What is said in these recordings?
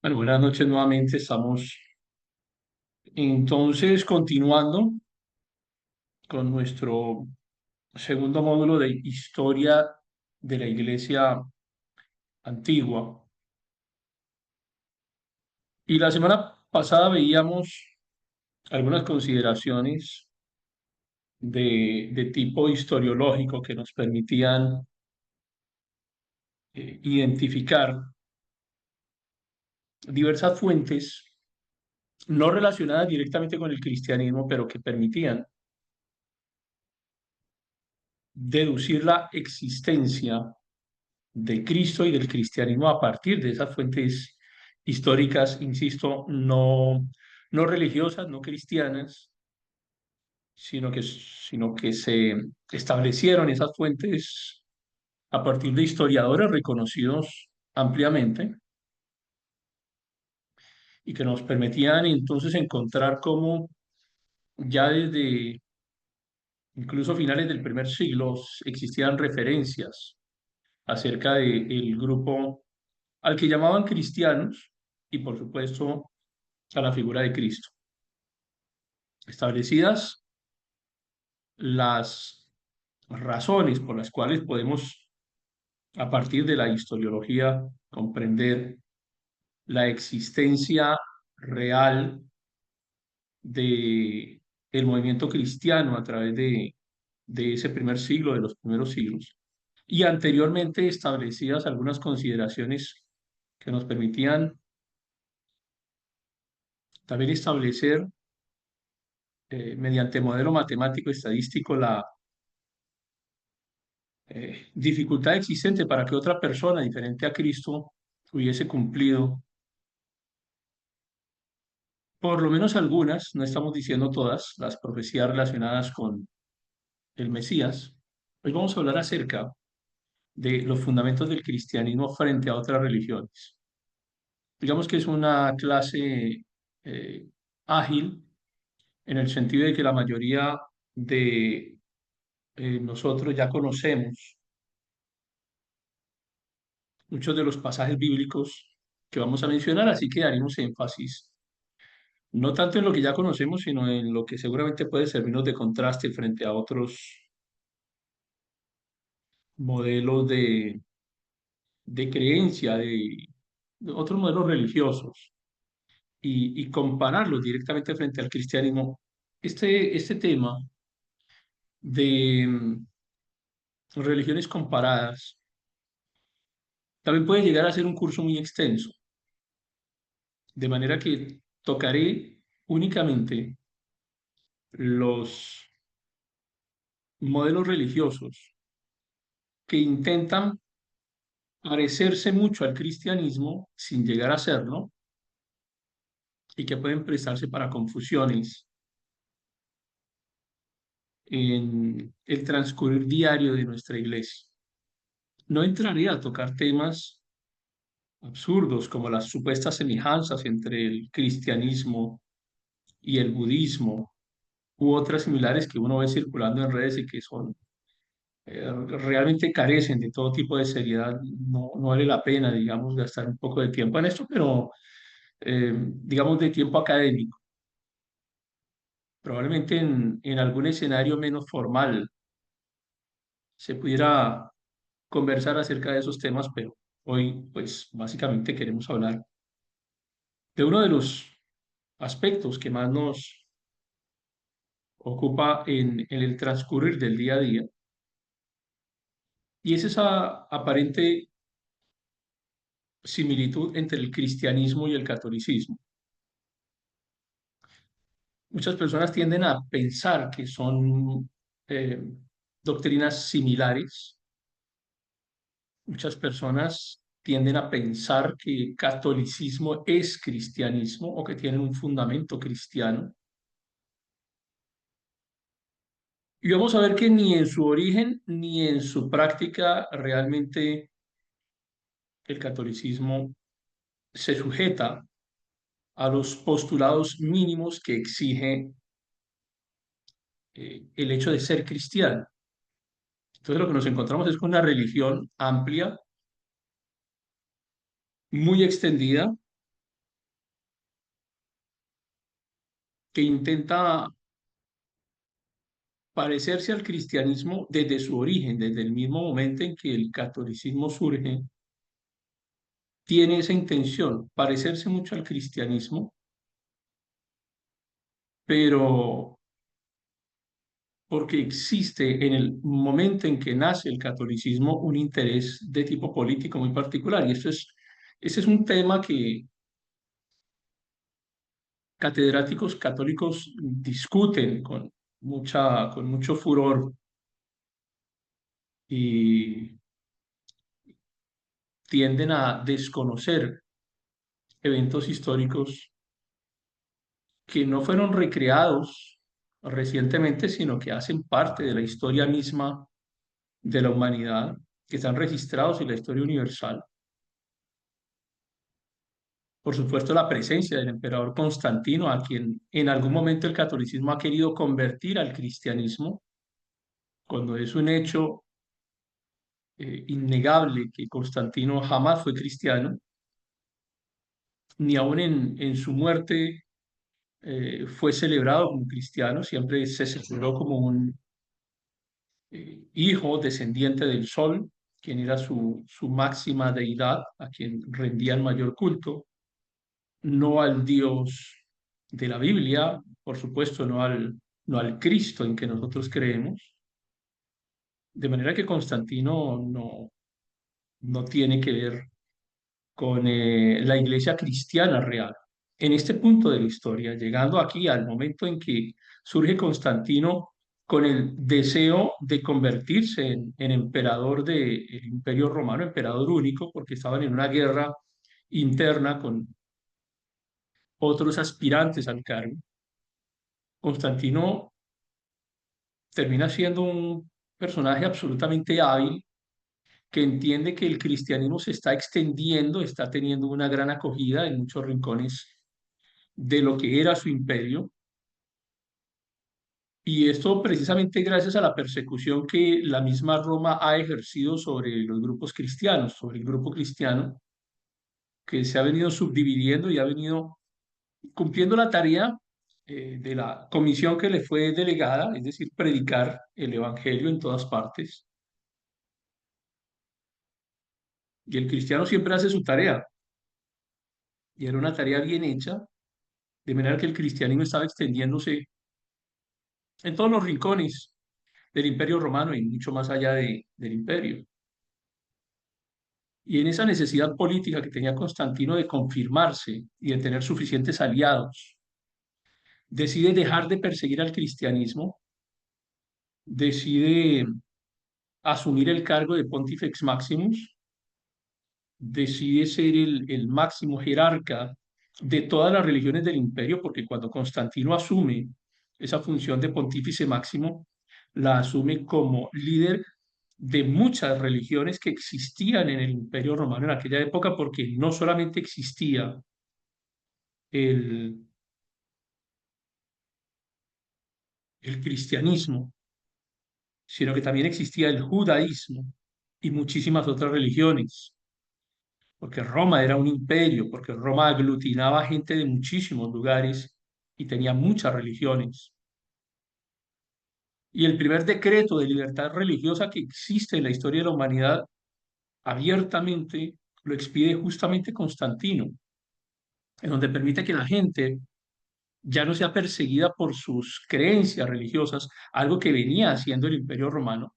Bueno, buenas noches nuevamente. Estamos entonces continuando con nuestro segundo módulo de historia de la Iglesia antigua. Y la semana pasada veíamos algunas consideraciones de tipo historiológico que nos permitían identificar diversas fuentes no relacionadas directamente con el cristianismo, pero que permitían deducir la existencia de Cristo y del cristianismo a partir de esas fuentes históricas, insisto, no religiosas, no cristianas, sino que se establecieron esas fuentes a partir de historiadores reconocidos ampliamente y que nos permitían entonces encontrar cómo ya desde incluso finales del primer siglo existían referencias acerca del grupo al que llamaban cristianos y por supuesto a la figura de Cristo. Establecidas las razones por las cuales podemos, a partir de la historiología, comprender la existencia real de el movimiento cristiano a través de ese primer siglo, de los primeros siglos, y anteriormente establecidas algunas consideraciones que nos permitían también establecer mediante modelo matemático estadístico la dificultad existente para que otra persona diferente a Cristo hubiese cumplido, por lo menos algunas, no estamos diciendo todas, las profecías relacionadas con el Mesías. Hoy vamos a hablar acerca de los fundamentos del cristianismo frente a otras religiones. Digamos que es una clase eh, ágil en el sentido de que la mayoría de nosotros ya conocemos muchos de los pasajes bíblicos que vamos a mencionar, así que daremos énfasis no tanto en lo que ya conocemos, sino en lo que seguramente puede servirnos de contraste frente a otros modelos de creencia, de otros modelos religiosos, y compararlos directamente frente al cristianismo. Este tema de religiones comparadas también puede llegar a ser un curso muy extenso, de manera que tocaré únicamente los modelos religiosos que intentan parecerse mucho al cristianismo sin llegar a serlo y que pueden prestarse para confusiones en el transcurrir diario de nuestra iglesia. No entraré a tocar temas absurdos como las supuestas semejanzas entre el cristianismo y el budismo u otras similares que uno ve circulando en redes y que son realmente carecen de todo tipo de seriedad. No vale la pena, digamos, gastar un poco de tiempo en esto, pero digamos de tiempo académico. Probablemente en algún escenario menos formal se pudiera conversar acerca de esos temas, pero hoy, pues, básicamente queremos hablar de uno de los aspectos que más nos ocupa en el transcurrir del día a día, y es esa aparente similitud entre el cristianismo y el catolicismo. Muchas personas tienden a pensar que son eh, doctrinas similares. Muchas personas tienden a pensar que catolicismo es cristianismo o que tienen un fundamento cristiano. Y vamos a ver que ni en su origen ni en su práctica realmente el catolicismo se sujeta a los postulados mínimos que exige el hecho de ser cristiano. Entonces lo que nos encontramos es con una religión amplia, muy extendida, que intenta parecerse al cristianismo desde su origen, desde el mismo momento en que el catolicismo surge, tiene esa intención, parecerse mucho al cristianismo, pero porque existe en el momento en que nace el catolicismo un interés de tipo político muy particular. Y ese es un tema que catedráticos católicos discuten con mucho furor y tienden a desconocer eventos históricos que no fueron recreados recientemente, sino que hacen parte de la historia misma de la humanidad, que están registrados en la historia universal. Por supuesto, la presencia del emperador Constantino, a quien en algún momento el catolicismo ha querido convertir al cristianismo, cuando es un hecho innegable que Constantino jamás fue cristiano, ni aun en su muerte fue celebrado como cristiano, siempre se celebró como un hijo descendiente del sol, quien era su máxima deidad, a quien rendía el mayor culto, no al Dios de la Biblia, por supuesto, no al Cristo en que nosotros creemos, de manera que Constantino no tiene que ver con la iglesia cristiana real. En este punto de la historia, llegando aquí al momento en que surge Constantino con el deseo de convertirse en emperador del Imperio Romano, emperador único, porque estaban en una guerra interna con otros aspirantes al cargo, Constantino termina siendo un personaje absolutamente hábil que entiende que el cristianismo se está extendiendo, está teniendo una gran acogida en muchos rincones de lo que era su imperio. Y esto precisamente gracias a la persecución que la misma Roma ha ejercido sobre los grupos cristianos, sobre el grupo cristiano, que se ha venido subdividiendo y ha venido cumpliendo la tarea de la comisión que le fue delegada, es decir, predicar el Evangelio en todas partes. Y el cristiano siempre hace su tarea, y era una tarea bien hecha, de manera que el cristianismo estaba extendiéndose en todos los rincones del Imperio Romano y mucho más allá del imperio. Y en esa necesidad política que tenía Constantino de confirmarse y de tener suficientes aliados, decide dejar de perseguir al cristianismo, decide asumir el cargo de Pontifex Maximus, decide ser el máximo jerarca de todas las religiones del imperio, porque cuando Constantino asume esa función de pontífice máximo, la asume como líder de muchas religiones que existían en el imperio romano en aquella época, porque no solamente existía el, el cristianismo, sino que también existía el judaísmo y muchísimas otras religiones, porque Roma era un imperio, porque Roma aglutinaba gente de muchísimos lugares y tenía muchas religiones. Y el primer decreto de libertad religiosa que existe en la historia de la humanidad abiertamente lo expide justamente Constantino, en donde permite que la gente ya no sea perseguida por sus creencias religiosas, algo que venía haciendo el Imperio Romano,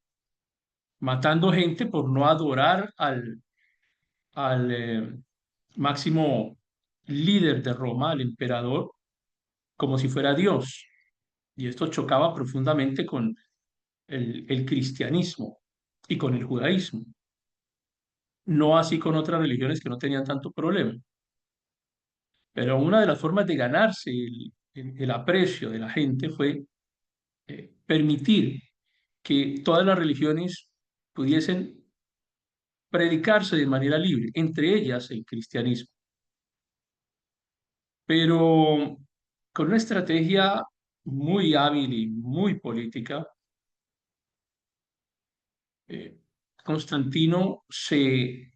matando gente por no adorar al máximo líder de Roma, al emperador, como si fuera Dios. Y esto chocaba profundamente con el cristianismo y con el judaísmo, no así con otras religiones que no tenían tanto problema. Pero una de las formas de ganarse el aprecio de la gente fue permitir que todas las religiones pudiesen predicarse de manera libre, entre ellas el cristianismo. Pero con una estrategia muy hábil y muy política, eh, Constantino se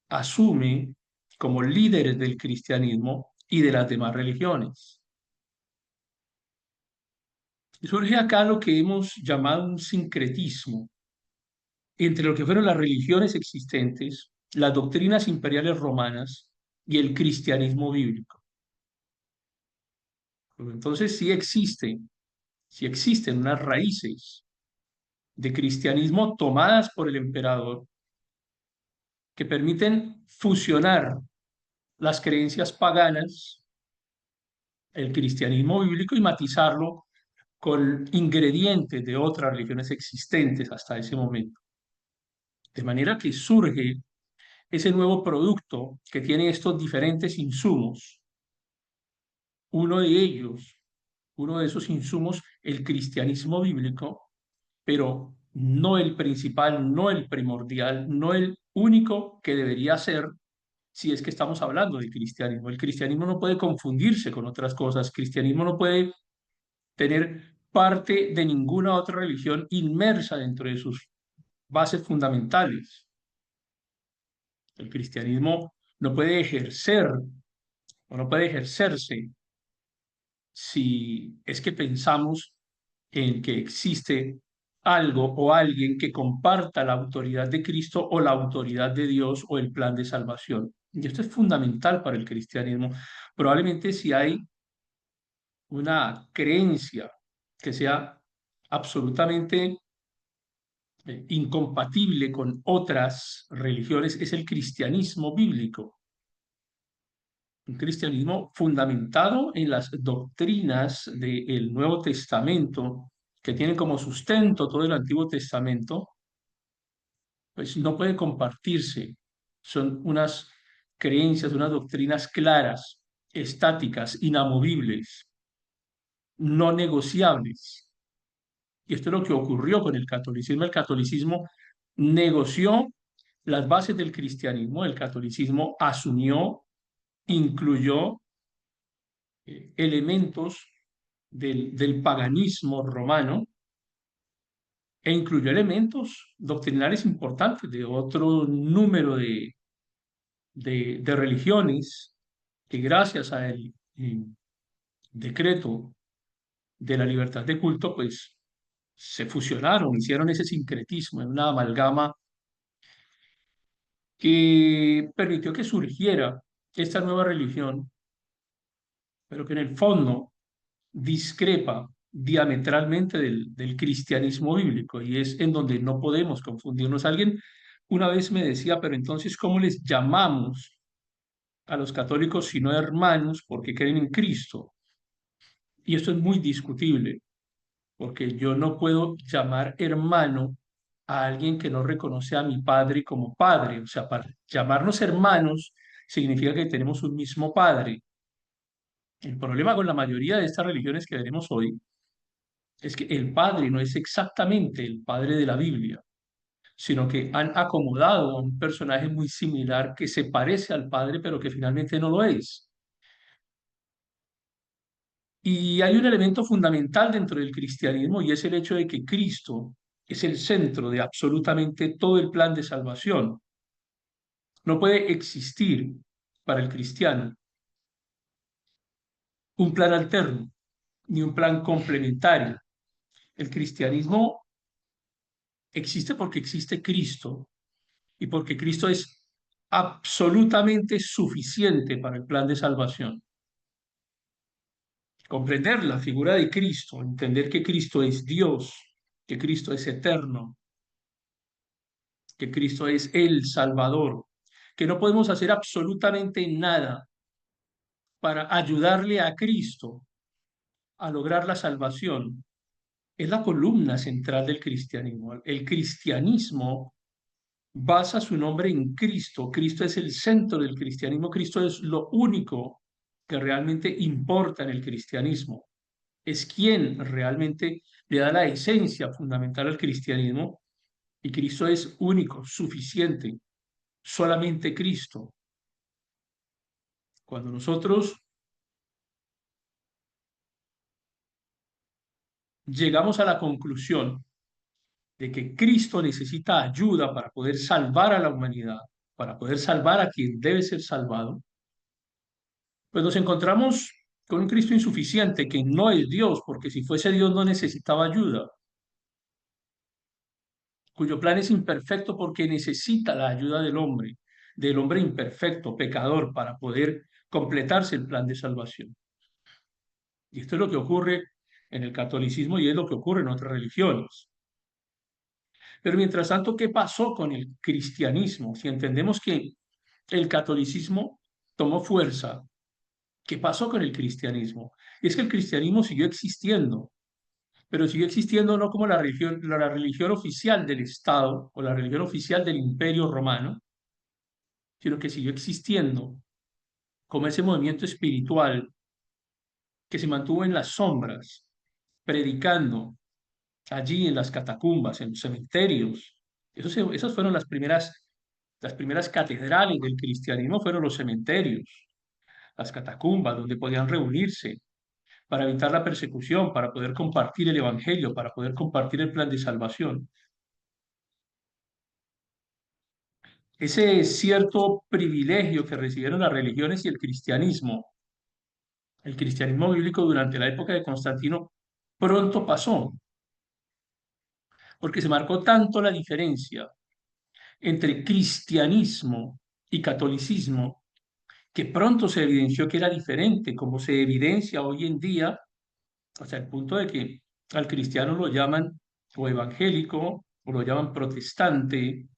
asume como líder del cristianismo y de las demás religiones. Surge acá lo que hemos llamado un sincretismo entre lo que fueron las religiones existentes, las doctrinas imperiales romanas y el cristianismo bíblico. Entonces sí existen unas raíces de cristianismo tomadas por el emperador que permiten fusionar las creencias paganas, el cristianismo bíblico y matizarlo con ingredientes de otras religiones existentes hasta ese momento. De manera que surge ese nuevo producto que tiene estos diferentes insumos. Uno de ellos, uno de esos insumos, el cristianismo bíblico, pero no el principal, no el primordial, no el único que debería ser si es que estamos hablando de cristianismo. El cristianismo no puede confundirse con otras cosas. El cristianismo no puede tener parte de ninguna otra religión inmersa dentro de sus bases fundamentales. El cristianismo no puede ejercer o no puede ejercerse si es que pensamos en que existe algo o alguien que comparta la autoridad de Cristo o la autoridad de Dios o el plan de salvación. Y esto es fundamental para el cristianismo. Probablemente si hay una creencia que sea absolutamente incompatible con otras religiones, es el cristianismo bíblico. Un cristianismo fundamentado en las doctrinas del Nuevo Testamento, que tiene como sustento todo el Antiguo Testamento, pues no puede compartirse. Son unas creencias, unas doctrinas claras, estáticas, inamovibles, no negociables. Y esto es lo que ocurrió con el catolicismo. El catolicismo negoció las bases del cristianismo, el catolicismo asumió, incluyó elementos del paganismo romano e incluyó elementos doctrinales importantes de otro número de religiones que gracias al decreto de la libertad de culto, pues se fusionaron, hicieron ese sincretismo en una amalgama que permitió que surgiera esta nueva religión, pero que en el fondo discrepa diametralmente del cristianismo bíblico y es en donde no podemos confundirnos. Alguien una vez me decía, pero entonces, ¿cómo les llamamos a los católicos si no hermanos porque creen en Cristo? Y esto es muy discutible, porque yo no puedo llamar hermano a alguien que no reconoce a mi padre como padre. O sea, para llamarnos hermanos significa que tenemos un mismo padre. El problema con la mayoría de estas religiones que veremos hoy es que el padre no es exactamente el padre de la Biblia, sino que han acomodado a un personaje muy similar que se parece al padre, pero que finalmente no lo es. Y hay un elemento fundamental dentro del cristianismo y es el hecho de que Cristo es el centro de absolutamente todo el plan de salvación. No puede existir para el cristiano un plan alterno ni un plan complementario. El cristianismo existe porque existe Cristo y porque Cristo es absolutamente suficiente para el plan de salvación. Comprender la figura de Cristo, entender que Cristo es Dios, que Cristo es eterno, que Cristo es el Salvador, que no podemos hacer absolutamente nada para ayudarle a Cristo a lograr la salvación, es la columna central del cristianismo. El cristianismo basa su nombre en Cristo. Cristo es el centro del cristianismo. Cristo es lo único que realmente importa en el cristianismo. Es quien realmente le da la esencia fundamental al cristianismo y Cristo es único, suficiente, solamente Cristo. Cuando nosotros llegamos a la conclusión de que Cristo necesita ayuda para poder salvar a la humanidad, para poder salvar a quien debe ser salvado, pues nos encontramos con un Cristo insuficiente que no es Dios, porque si fuese Dios no necesitaba ayuda, cuyo plan es imperfecto porque necesita la ayuda del hombre imperfecto, pecador, para poder completarse el plan de salvación. Y esto es lo que ocurre en el catolicismo y es lo que ocurre en otras religiones. Pero mientras tanto, ¿qué pasó con el cristianismo? Si entendemos que el catolicismo tomó fuerza, ¿qué pasó con el cristianismo? Y es que el cristianismo siguió existiendo, pero siguió existiendo no como la religión oficial del Estado o la religión oficial del Imperio Romano, sino que siguió existiendo como ese movimiento espiritual que se mantuvo en las sombras, predicando allí en las catacumbas, en los cementerios. Esas fueron las primeras catedrales del cristianismo, fueron los cementerios, las catacumbas, donde podían reunirse para evitar la persecución, para poder compartir el evangelio, para poder compartir el plan de salvación. Ese cierto privilegio que recibieron las religiones y el cristianismo bíblico durante la época de Constantino, pronto pasó, porque se marcó tanto la diferencia entre cristianismo y catolicismo, que pronto se evidenció que era diferente, como se evidencia hoy en día, hasta el punto de que al cristiano lo llaman o evangélico o lo llaman protestante,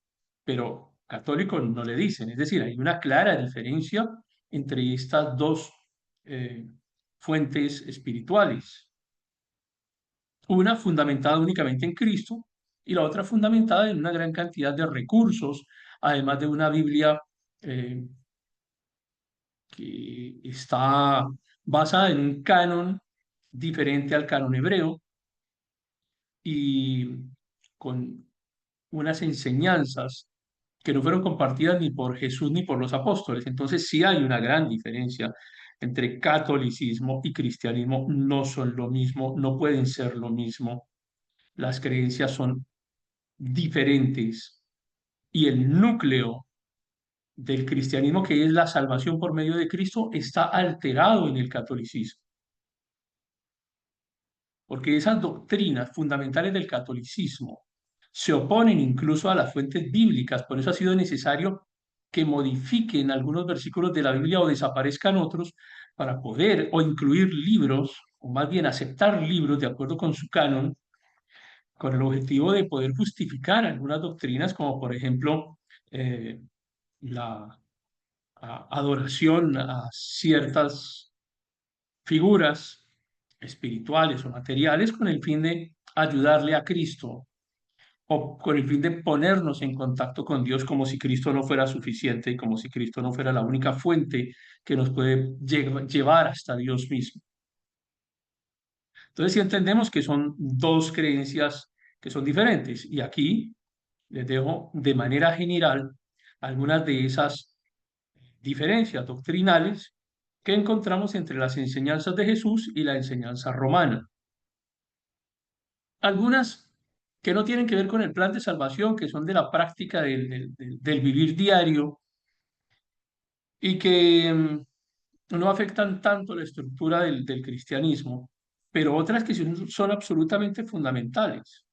pero católico no le dicen. Es decir, hay una clara diferencia entre estas dos eh, fuentes espirituales. Una fundamentada únicamente en Cristo y la otra fundamentada en una gran cantidad de recursos, además de una Biblia eh, que está basada en un canon diferente al canon hebreo y con unas enseñanzas que no fueron compartidas ni por Jesús ni por los apóstoles. Entonces sí hay una gran diferencia entre catolicismo y cristianismo. No son lo mismo, no pueden ser lo mismo. Las creencias son diferentes y el núcleo del cristianismo, que es la salvación por medio de Cristo, está alterado en el catolicismo, porque esas doctrinas fundamentales del catolicismo se oponen incluso a las fuentes bíblicas. Por eso ha sido necesario que modifiquen algunos versículos de la Biblia o desaparezcan otros para poder o incluir libros, o más bien aceptar libros de acuerdo con su canon, con el objetivo de poder justificar algunas doctrinas, como por ejemplo eh, la adoración a ciertas figuras espirituales o materiales con el fin de ayudarle a Cristo o con el fin de ponernos en contacto con Dios como si Cristo no fuera suficiente y como si Cristo no fuera la única fuente que nos puede llevar hasta Dios mismo. Entonces, si entendemos que son dos creencias que son diferentes, y aquí les dejo de manera general algunas de esas diferencias doctrinales que encontramos entre las enseñanzas de Jesús y la enseñanza romana. Algunas que no tienen que ver con el plan de salvación, que son de la práctica del vivir diario y que no afectan tanto la estructura del cristianismo, pero otras que son absolutamente fundamentales,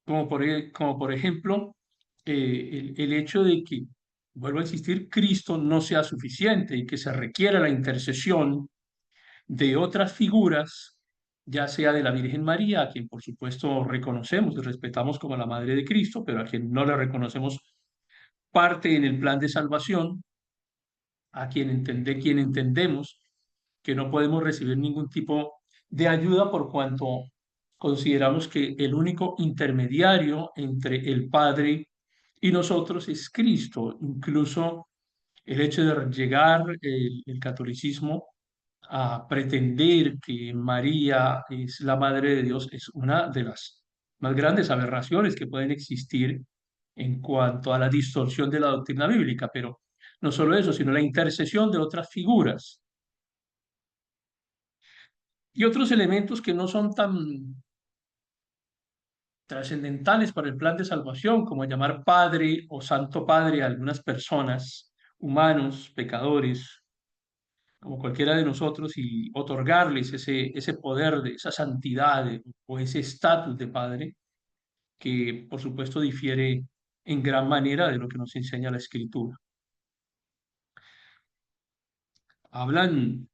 como por ejemplo el hecho de que, vuelvo a insistir, Cristo no sea suficiente y que se requiera la intercesión de otras figuras, ya sea de la Virgen María, a quien por supuesto reconocemos y respetamos como la Madre de Cristo, pero a quien no le reconocemos parte en el plan de salvación, quien entendemos que no podemos recibir ningún tipo de ayuda por cuanto consideramos que el único intermediario entre el Padre y nosotros es Cristo. Incluso el hecho de llegar el catolicismo a pretender que María es la Madre de Dios es una de las más grandes aberraciones que pueden existir en cuanto a la distorsión de la doctrina bíblica, pero no solo eso, sino la intercesión de otras figuras y otros elementos que no son tan trascendentales para el plan de salvación, como llamar Padre o Santo Padre a algunas personas, humanos, pecadores, como cualquiera de nosotros, y otorgarles ese poder, de esa santidad o ese estatus de padre, que por supuesto difiere en gran manera de lo que nos enseña la Escritura. Hablan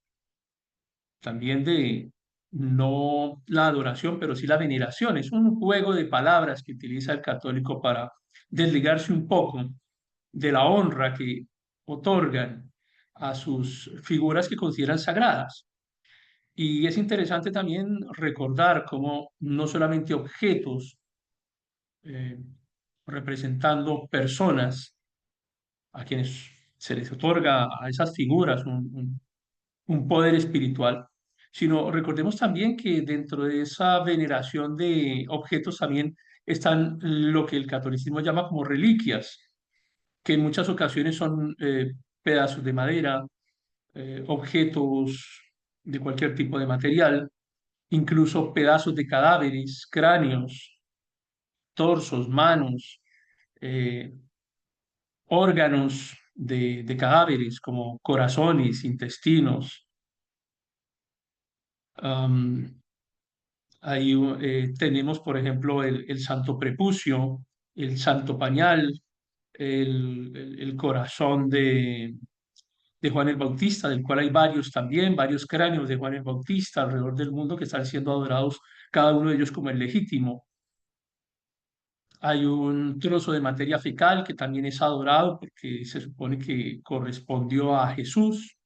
también de no la adoración, pero sí la veneración. Es un juego de palabras que utiliza el católico para desligarse un poco de la honra que otorgan a sus figuras que consideran sagradas. Y es interesante también recordar cómo no solamente objetos eh, representando personas a quienes se les otorga a esas figuras un poder espiritual, sino recordemos también que dentro de esa veneración de objetos también están lo que el catolicismo llama como reliquias, que en muchas ocasiones son pedazos de madera, objetos de cualquier tipo de material, incluso pedazos de cadáveres, cráneos, torsos, manos, eh, órganos de cadáveres como corazones, intestinos. Am, Ahí tenemos, por ejemplo, el santo prepucio, el santo pañal, el corazón de Juan el Bautista, del cual hay varios también, varios cráneos de Juan el Bautista alrededor del mundo que están siendo adorados, cada uno de ellos como el legítimo. Hay un trozo de materia fecal que también es adorado porque se supone que correspondió a Jesús,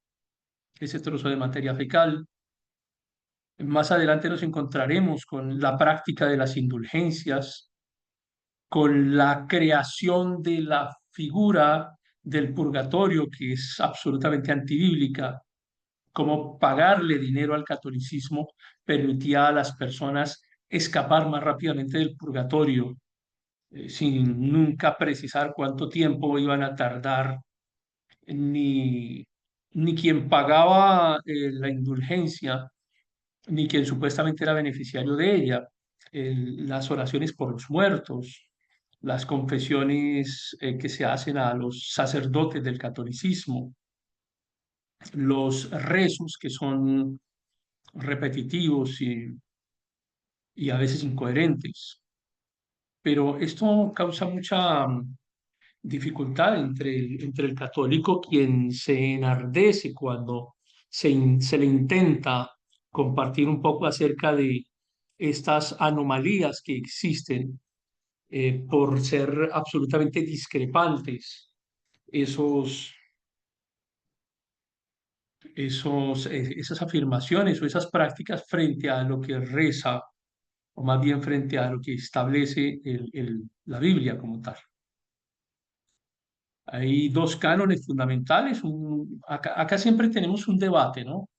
ese trozo de materia fecal. Más adelante nos encontraremos con la práctica de las indulgencias, con la creación de la figura del purgatorio, que es absolutamente antibíblica, como pagarle dinero al catolicismo permitía a las personas escapar más rápidamente del purgatorio, sin nunca precisar cuánto tiempo iban a tardar, ni, ni quien pagaba la indulgencia ni quien supuestamente era beneficiario de ella. Las oraciones por los muertos, las confesiones que se hacen a los sacerdotes del catolicismo, los rezos que son repetitivos y a veces incoherentes. Pero esto causa mucha dificultad entre el católico, quien se enardece cuando se le intenta compartir un poco acerca de estas anomalías que existen por ser absolutamente discrepantes esos, esas afirmaciones o esas prácticas frente a lo que reza, o más bien frente a lo que establece la Biblia como tal. Hay dos cánones fundamentales. Acá siempre tenemos un debate, ¿no?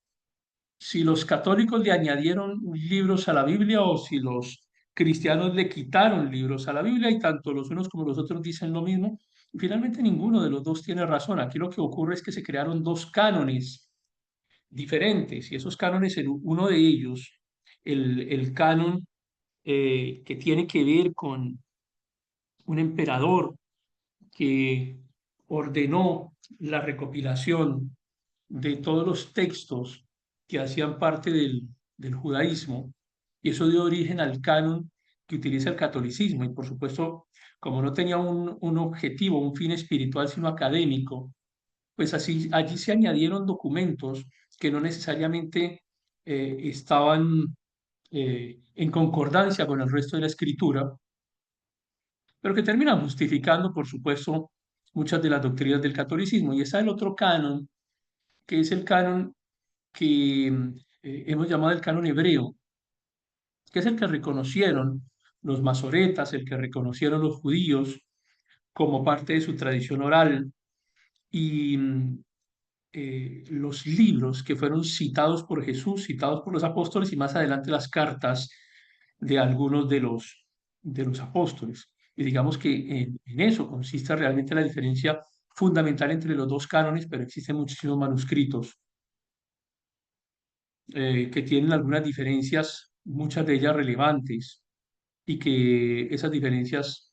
Si los católicos le añadieron libros a la Biblia o si los cristianos le quitaron libros a la Biblia, y tanto los unos como los otros dicen lo mismo. Y finalmente ninguno de los dos tiene razón. Aquí lo que ocurre es que se crearon dos cánones diferentes, y esos cánones, uno de ellos, el canon que tiene que ver con un emperador que ordenó la recopilación de todos los textos que hacían parte del judaísmo, y eso dio origen al canon que utiliza el catolicismo. Y por supuesto, como no tenía un objetivo, un fin espiritual, sino académico, pues así, allí se añadieron documentos que no necesariamente estaban en concordancia con el resto de la escritura, pero que terminan justificando, por supuesto, muchas de las doctrinas del catolicismo. Y está el otro canon, que es el canon que hemos llamado el canon hebreo, que es el que reconocieron los masoretas, el que reconocieron los judíos como parte de su tradición oral, y los libros que fueron citados por Jesús, citados por los apóstoles, y más adelante las cartas de algunos de los apóstoles. Y digamos que en eso consiste realmente la diferencia fundamental entre los dos cánones, pero existen muchísimos manuscritos que tienen algunas diferencias, muchas de ellas relevantes, y que esas diferencias,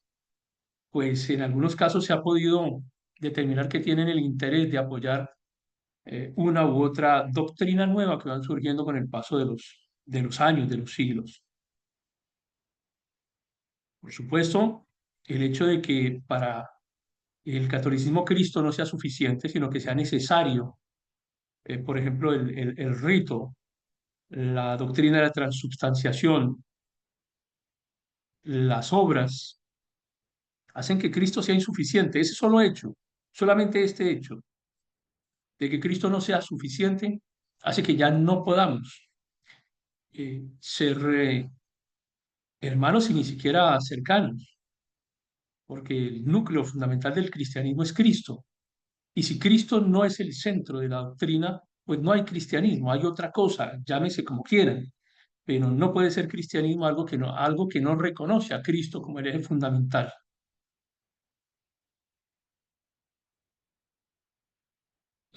pues en algunos casos se ha podido determinar que tienen el interés de apoyar una u otra doctrina nueva que van surgiendo con el paso de los años, de los siglos. Por supuesto, el hecho de que para el catolicismo Cristo no sea suficiente, sino que sea necesario, por ejemplo, el rito, la doctrina de la transubstanciación, las obras, hacen que Cristo sea insuficiente. Ese solo hecho, solamente este hecho de que Cristo no sea suficiente, hace que ya no podamos ser hermanos y ni siquiera cercanos, porque el núcleo fundamental del cristianismo es Cristo. Y si Cristo no es el centro de la doctrina, pues no hay cristianismo, hay otra cosa, llámese como quieran, pero no puede ser cristianismo algo que no reconoce a Cristo como el eje fundamental.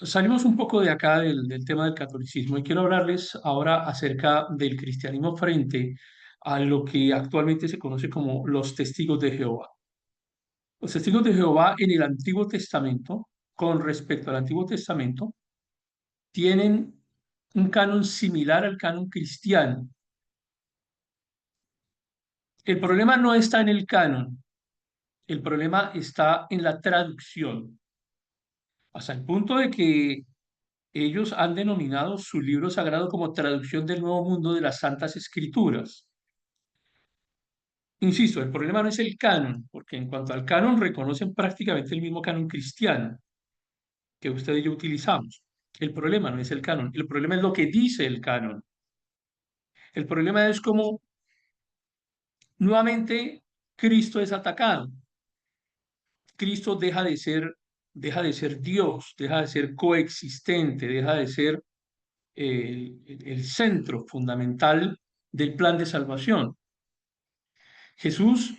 Salimos un poco de acá del tema del catolicismo y quiero hablarles ahora acerca del cristianismo frente a lo que actualmente se conoce como los testigos de Jehová. Los testigos de Jehová en el Antiguo Testamento, con respecto al Antiguo Testamento, tienen un canon similar al canon cristiano. El problema no está en el canon, el problema está en la traducción, hasta el punto de que ellos han denominado su libro sagrado como traducción del Nuevo Mundo de las Santas Escrituras. Insisto, el problema no es el canon, porque en cuanto al canon reconocen prácticamente el mismo canon cristiano que usted y yo utilizamos. El problema no es el canon, el problema es lo que dice el canon. El problema es cómo nuevamente Cristo es atacado. Cristo deja de ser Dios, deja de ser coexistente, deja de ser el centro fundamental del plan de salvación. Jesús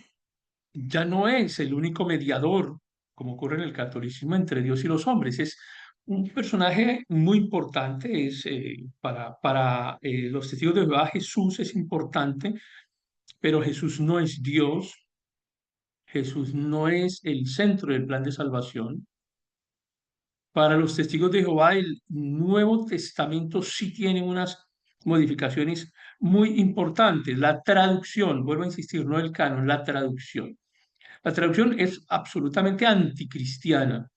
ya no es el único mediador, como ocurre en el catolicismo, entre Dios y los hombres. Es un personaje muy importante, para los testigos de Jehová Jesús es importante, pero Jesús no es Dios, Jesús no es el centro del plan de salvación. Para los testigos de Jehová, el Nuevo Testamento sí tiene unas modificaciones muy importantes. La traducción, vuelvo a insistir, no el canon, la traducción. La traducción es absolutamente anticristiana.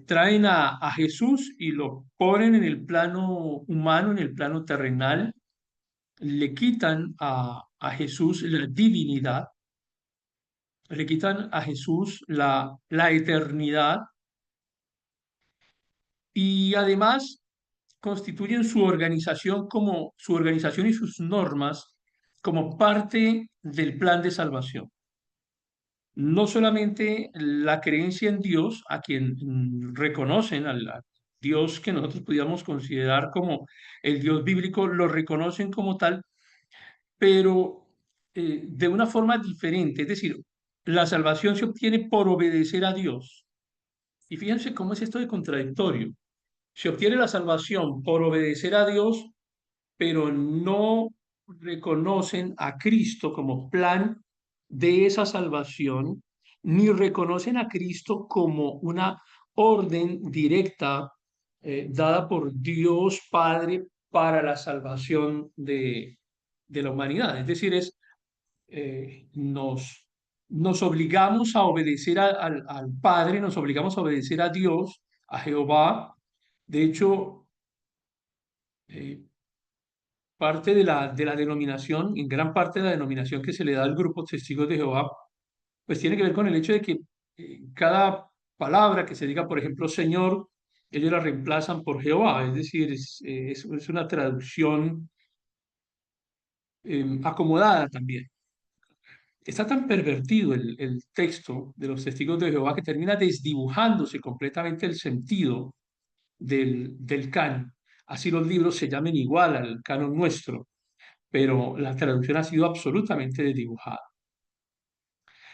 Traen a Jesús y lo ponen en el plano humano, en el plano terrenal, le quitan a Jesús la divinidad, le quitan a Jesús la eternidad y además constituyen su organización y sus normas como parte del plan de salvación. No solamente la creencia en Dios, a quien reconocen, al Dios que nosotros pudiéramos considerar como el Dios bíblico, lo reconocen como tal, pero de una forma diferente. Es decir, la salvación se obtiene por obedecer a Dios. Y fíjense cómo es esto de contradictorio. Se obtiene la salvación por obedecer a Dios, pero no reconocen a Cristo como plan de esa salvación, ni reconocen a Cristo como una orden directa dada por Dios Padre para la salvación de la humanidad. Es decir, nos obligamos a obedecer al Padre, nos obligamos a obedecer a Dios, a Jehová. De hecho, eh, parte de la denominación, en gran parte de la denominación que se le da al grupo Testigos de Jehová, pues tiene que ver con el hecho de que cada palabra que se diga, por ejemplo, Señor, ellos la reemplazan por Jehová, es decir, es una traducción acomodada también. Está tan pervertido el texto de los Testigos de Jehová que termina desdibujándose completamente el sentido del canon. Así los libros se llamen igual al canon nuestro, pero la traducción ha sido absolutamente desdibujada.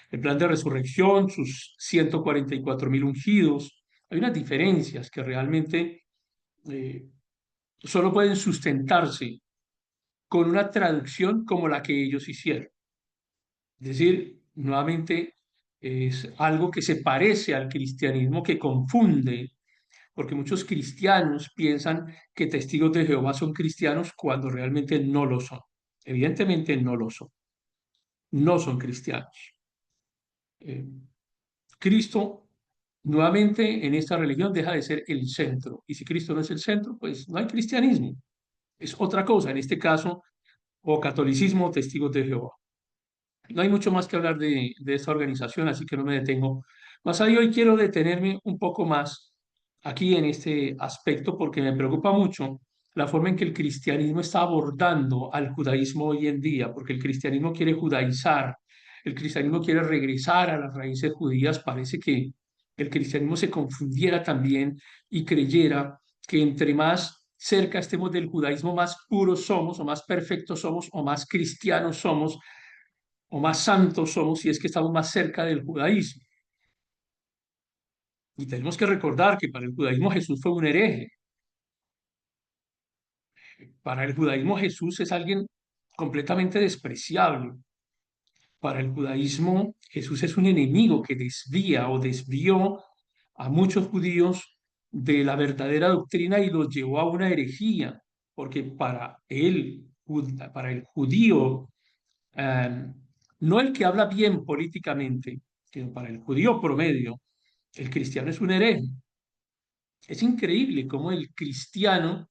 El plan de resurrección, sus 144.000 ungidos, hay unas diferencias que realmente eh, solo pueden sustentarse con una traducción como la que ellos hicieron. Es decir, nuevamente es algo que se parece al cristianismo, que confunde porque muchos cristianos piensan que testigos de Jehová son cristianos cuando realmente no lo son. Evidentemente no lo son, no son cristianos. Eh, Cristo, nuevamente en esta religión, deja de ser el centro, y si Cristo no es el centro, pues no hay cristianismo, es otra cosa, en este caso, o catolicismo o testigos de Jehová. No hay mucho más que hablar de esta organización, así que no me detengo más ahí. Hoy quiero detenerme un poco más aquí en este aspecto porque me preocupa mucho la forma en que el cristianismo está abordando al judaísmo hoy en día, porque el cristianismo quiere judaizar, el cristianismo quiere regresar a las raíces judías. Parece que el cristianismo se confundiera también y creyera que entre más cerca estemos del judaísmo, más puros somos, o más perfectos somos, o más cristianos somos, o más santos somos si es que estamos más cerca del judaísmo. Y tenemos que recordar que para el judaísmo Jesús fue un hereje. Para el judaísmo Jesús es alguien completamente despreciable. Para el judaísmo Jesús es un enemigo que desvía o desvió a muchos judíos de la verdadera doctrina y los llevó a una herejía, porque para el judío, eh, no el que habla bien políticamente, sino para el judío promedio, el cristiano es un hereje. Es increíble cómo el cristiano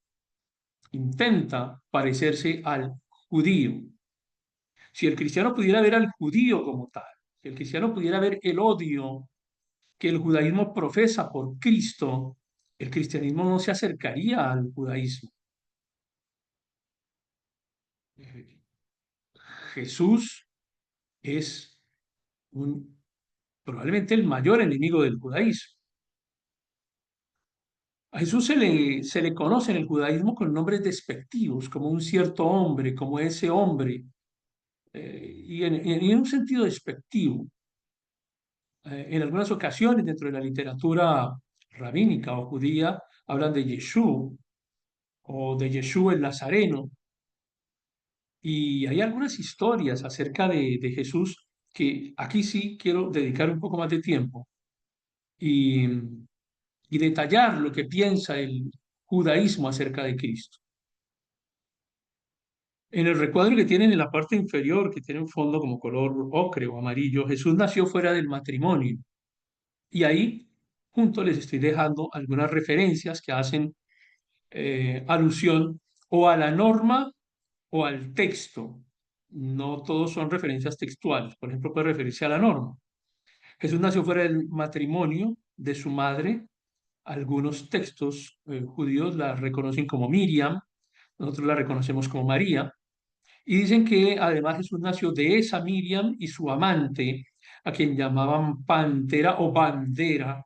intenta parecerse al judío. Si el cristiano pudiera ver al judío como tal, si el cristiano pudiera ver el odio que el judaísmo profesa por Cristo, el cristianismo no se acercaría al judaísmo. Jesús es probablemente el mayor enemigo del judaísmo. A Jesús se le conoce en el judaísmo con nombres despectivos, como un cierto hombre, como ese hombre, y en un sentido despectivo. En algunas ocasiones, dentro de la literatura rabínica o judía, hablan de Yeshú o de Yeshú el Nazareno, y hay algunas historias acerca de Jesús que aquí sí quiero dedicar un poco más de tiempo y, y detallar lo que piensa el judaísmo acerca de Cristo. En el recuadro que tienen en la parte inferior, que tiene un fondo como color ocre o amarillo, Jesús nació fuera del matrimonio. Y ahí, junto, les estoy dejando algunas referencias que hacen alusión o a la norma o al texto. No todos son referencias textuales. Por ejemplo, puede referirse a la norma. Jesús nació fuera del matrimonio de su madre. Algunos textos judíos la reconocen como Miriam, nosotros la reconocemos como María. Y dicen que además Jesús nació de esa Miriam y su amante, a quien llamaban Pantera o Bandera,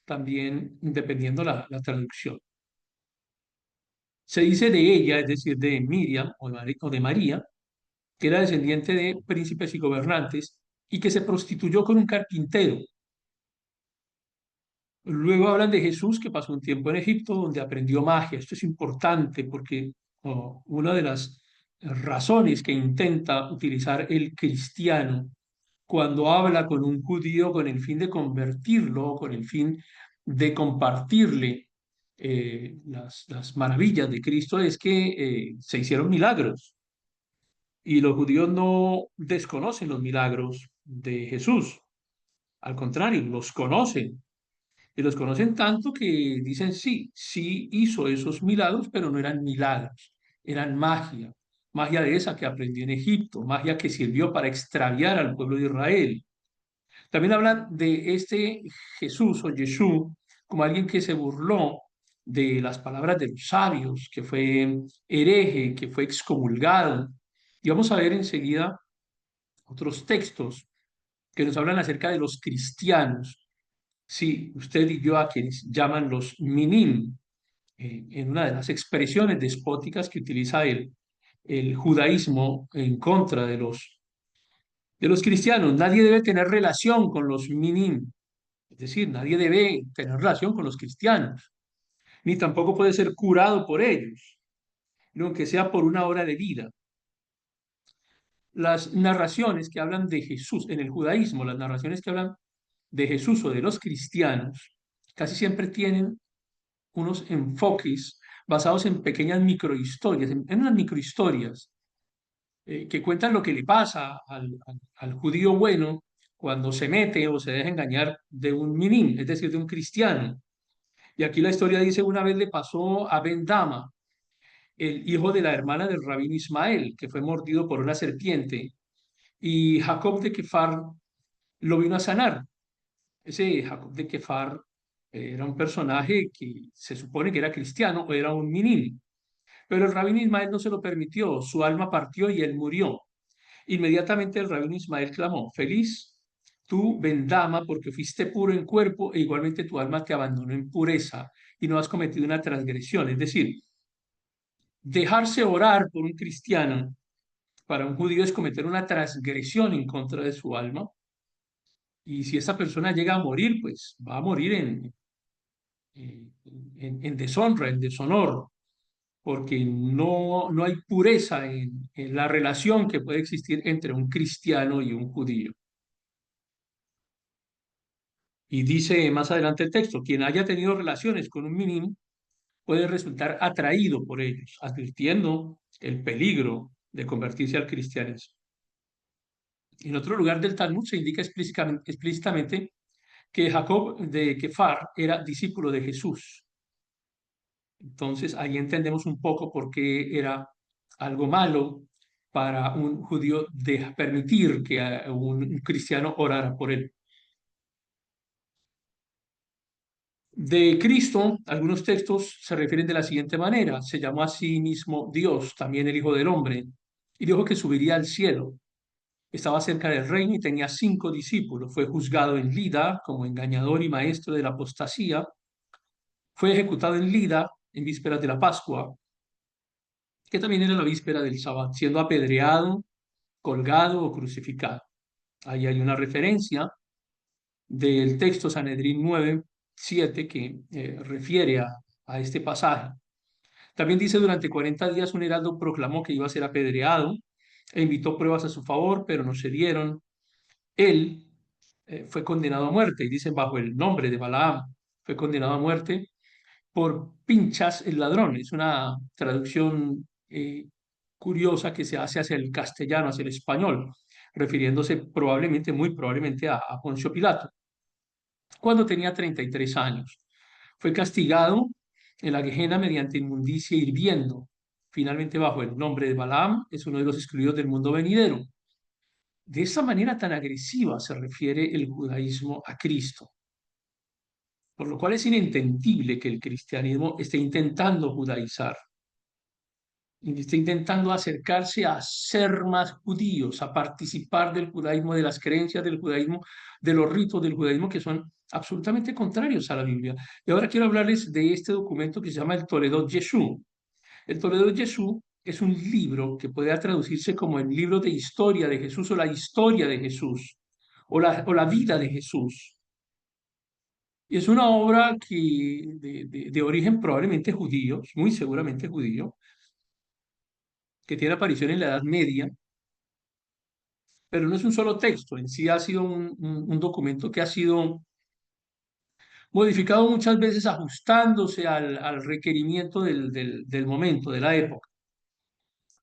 también dependiendo la traducción. Se dice de ella, es decir, de Miriam o de María, que era descendiente de príncipes y gobernantes y que se prostituyó con un carpintero. Luego hablan de Jesús que pasó un tiempo en Egipto donde aprendió magia. Esto es importante porque una de las razones que intenta utilizar el cristiano cuando habla con un judío con el fin de convertirlo, con el fin de compartirle las maravillas de Cristo, es que se hicieron milagros. Y los judíos no desconocen los milagros de Jesús. Al contrario, los conocen. Y los conocen tanto que dicen, sí, sí hizo esos milagros, pero no eran milagros, eran magia. Magia de esa que aprendió en Egipto, magia que sirvió para extraviar al pueblo de Israel. También hablan de este Jesús o Yeshú como alguien que se burló de las palabras de los sabios, que fue hereje, que fue excomulgado. Y vamos a ver enseguida otros textos que nos hablan acerca de los cristianos. Sí, usted y yo a quienes llaman los minim, en una de las expresiones despóticas que utiliza el judaísmo en contra de los cristianos. Nadie debe tener relación con los minim, es decir, nadie debe tener relación con los cristianos, ni tampoco puede ser curado por ellos, ni aunque sea por una hora de vida. Las narraciones que hablan de Jesús en el judaísmo, las narraciones que hablan de Jesús o de los cristianos, casi siempre tienen unos enfoques basados en pequeñas microhistorias, en unas microhistorias que cuentan lo que le pasa al judío bueno cuando se mete o se deja engañar de un minín, es decir, de un cristiano. Y aquí la historia dice, una vez le pasó a Ben Dama, el hijo de la hermana del rabino Ismael, que fue mordido por una serpiente, y Jacob de Kefar lo vino a sanar. Ese Jacob de Kefar era un personaje que se supone que era cristiano o era un minín, pero el rabino Ismael no se lo permitió, su alma partió y él murió. Inmediatamente el rabino Ismael clamó, feliz tú, Bendama, porque fuiste puro en cuerpo e igualmente tu alma te abandonó en pureza y no has cometido una transgresión. Es decir, dejarse orar por un cristiano para un judío es cometer una transgresión en contra de su alma. Y si esa persona llega a morir, pues va a morir en deshonra, en deshonor, porque no hay pureza en la relación que puede existir entre un cristiano y un judío. Y dice más adelante el texto, quien haya tenido relaciones con un minim puede resultar atraído por ellos, advirtiendo el peligro de convertirse al cristianismo. En otro lugar del Talmud se indica explícitamente que Jacob de Kefar era discípulo de Jesús. Entonces ahí entendemos un poco por qué era algo malo para un judío de permitir que un cristiano orara por él. De Cristo, algunos textos se refieren de la siguiente manera. Se llamó a sí mismo Dios, también el Hijo del Hombre, y dijo que subiría al cielo. Estaba cerca del reino y tenía 5 discípulos. Fue juzgado en Lida como engañador y maestro de la apostasía. Fue ejecutado en Lida en vísperas de la Pascua, que también era la víspera del sábado, siendo apedreado, colgado o crucificado. Ahí hay una referencia del texto Sanedrín 9:7 que refiere a este pasaje. También dice, durante 40 días un heraldo proclamó que iba a ser apedreado e invitó pruebas a su favor, pero no se dieron. Él fue condenado a muerte, y dicen bajo el nombre de Balaam, fue condenado a muerte por Pinchas el ladrón. Es una traducción curiosa que se hace hacia el castellano, hacia el español, refiriéndose probablemente, muy probablemente a Poncio Pilato, cuando tenía 33 años. Fue castigado en la Gehenna mediante inmundicia hirviendo. Finalmente, bajo el nombre de Balaam, es uno de los excluidos del mundo venidero. De esa manera tan agresiva se refiere el judaísmo a Cristo, por lo cual es inentendible que el cristianismo esté intentando judaizar, está intentando acercarse a ser más judíos, a participar del judaísmo, de las creencias del judaísmo, de los ritos del judaísmo que son absolutamente contrarios a la Biblia. Y ahora quiero hablarles de este documento que se llama el Toledot Yeshú. El Toledot Yeshú es un libro que puede traducirse como el libro de historia de Jesús o la historia de Jesús o la vida de Jesús. Y es una obra de origen probablemente judío, muy seguramente judío, que tiene aparición en la Edad Media, pero no es un solo texto, en sí ha sido un documento que ha sido modificado muchas veces ajustándose al requerimiento del momento, de la época.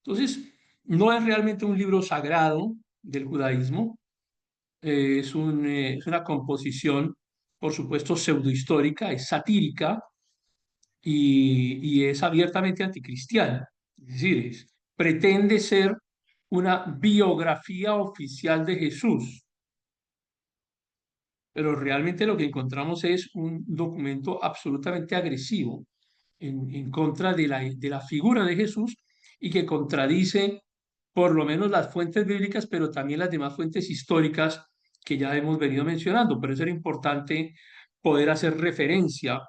Entonces, no es realmente un libro sagrado del judaísmo, es una composición, por supuesto, pseudohistórica, es satírica y es abiertamente anticristiana. Es decir, pretende ser una biografía oficial de Jesús, pero realmente lo que encontramos es un documento absolutamente agresivo en contra de la figura de Jesús y que contradice por lo menos las fuentes bíblicas, pero también las demás fuentes históricas que ya hemos venido mencionando. Por eso era importante poder hacer referencia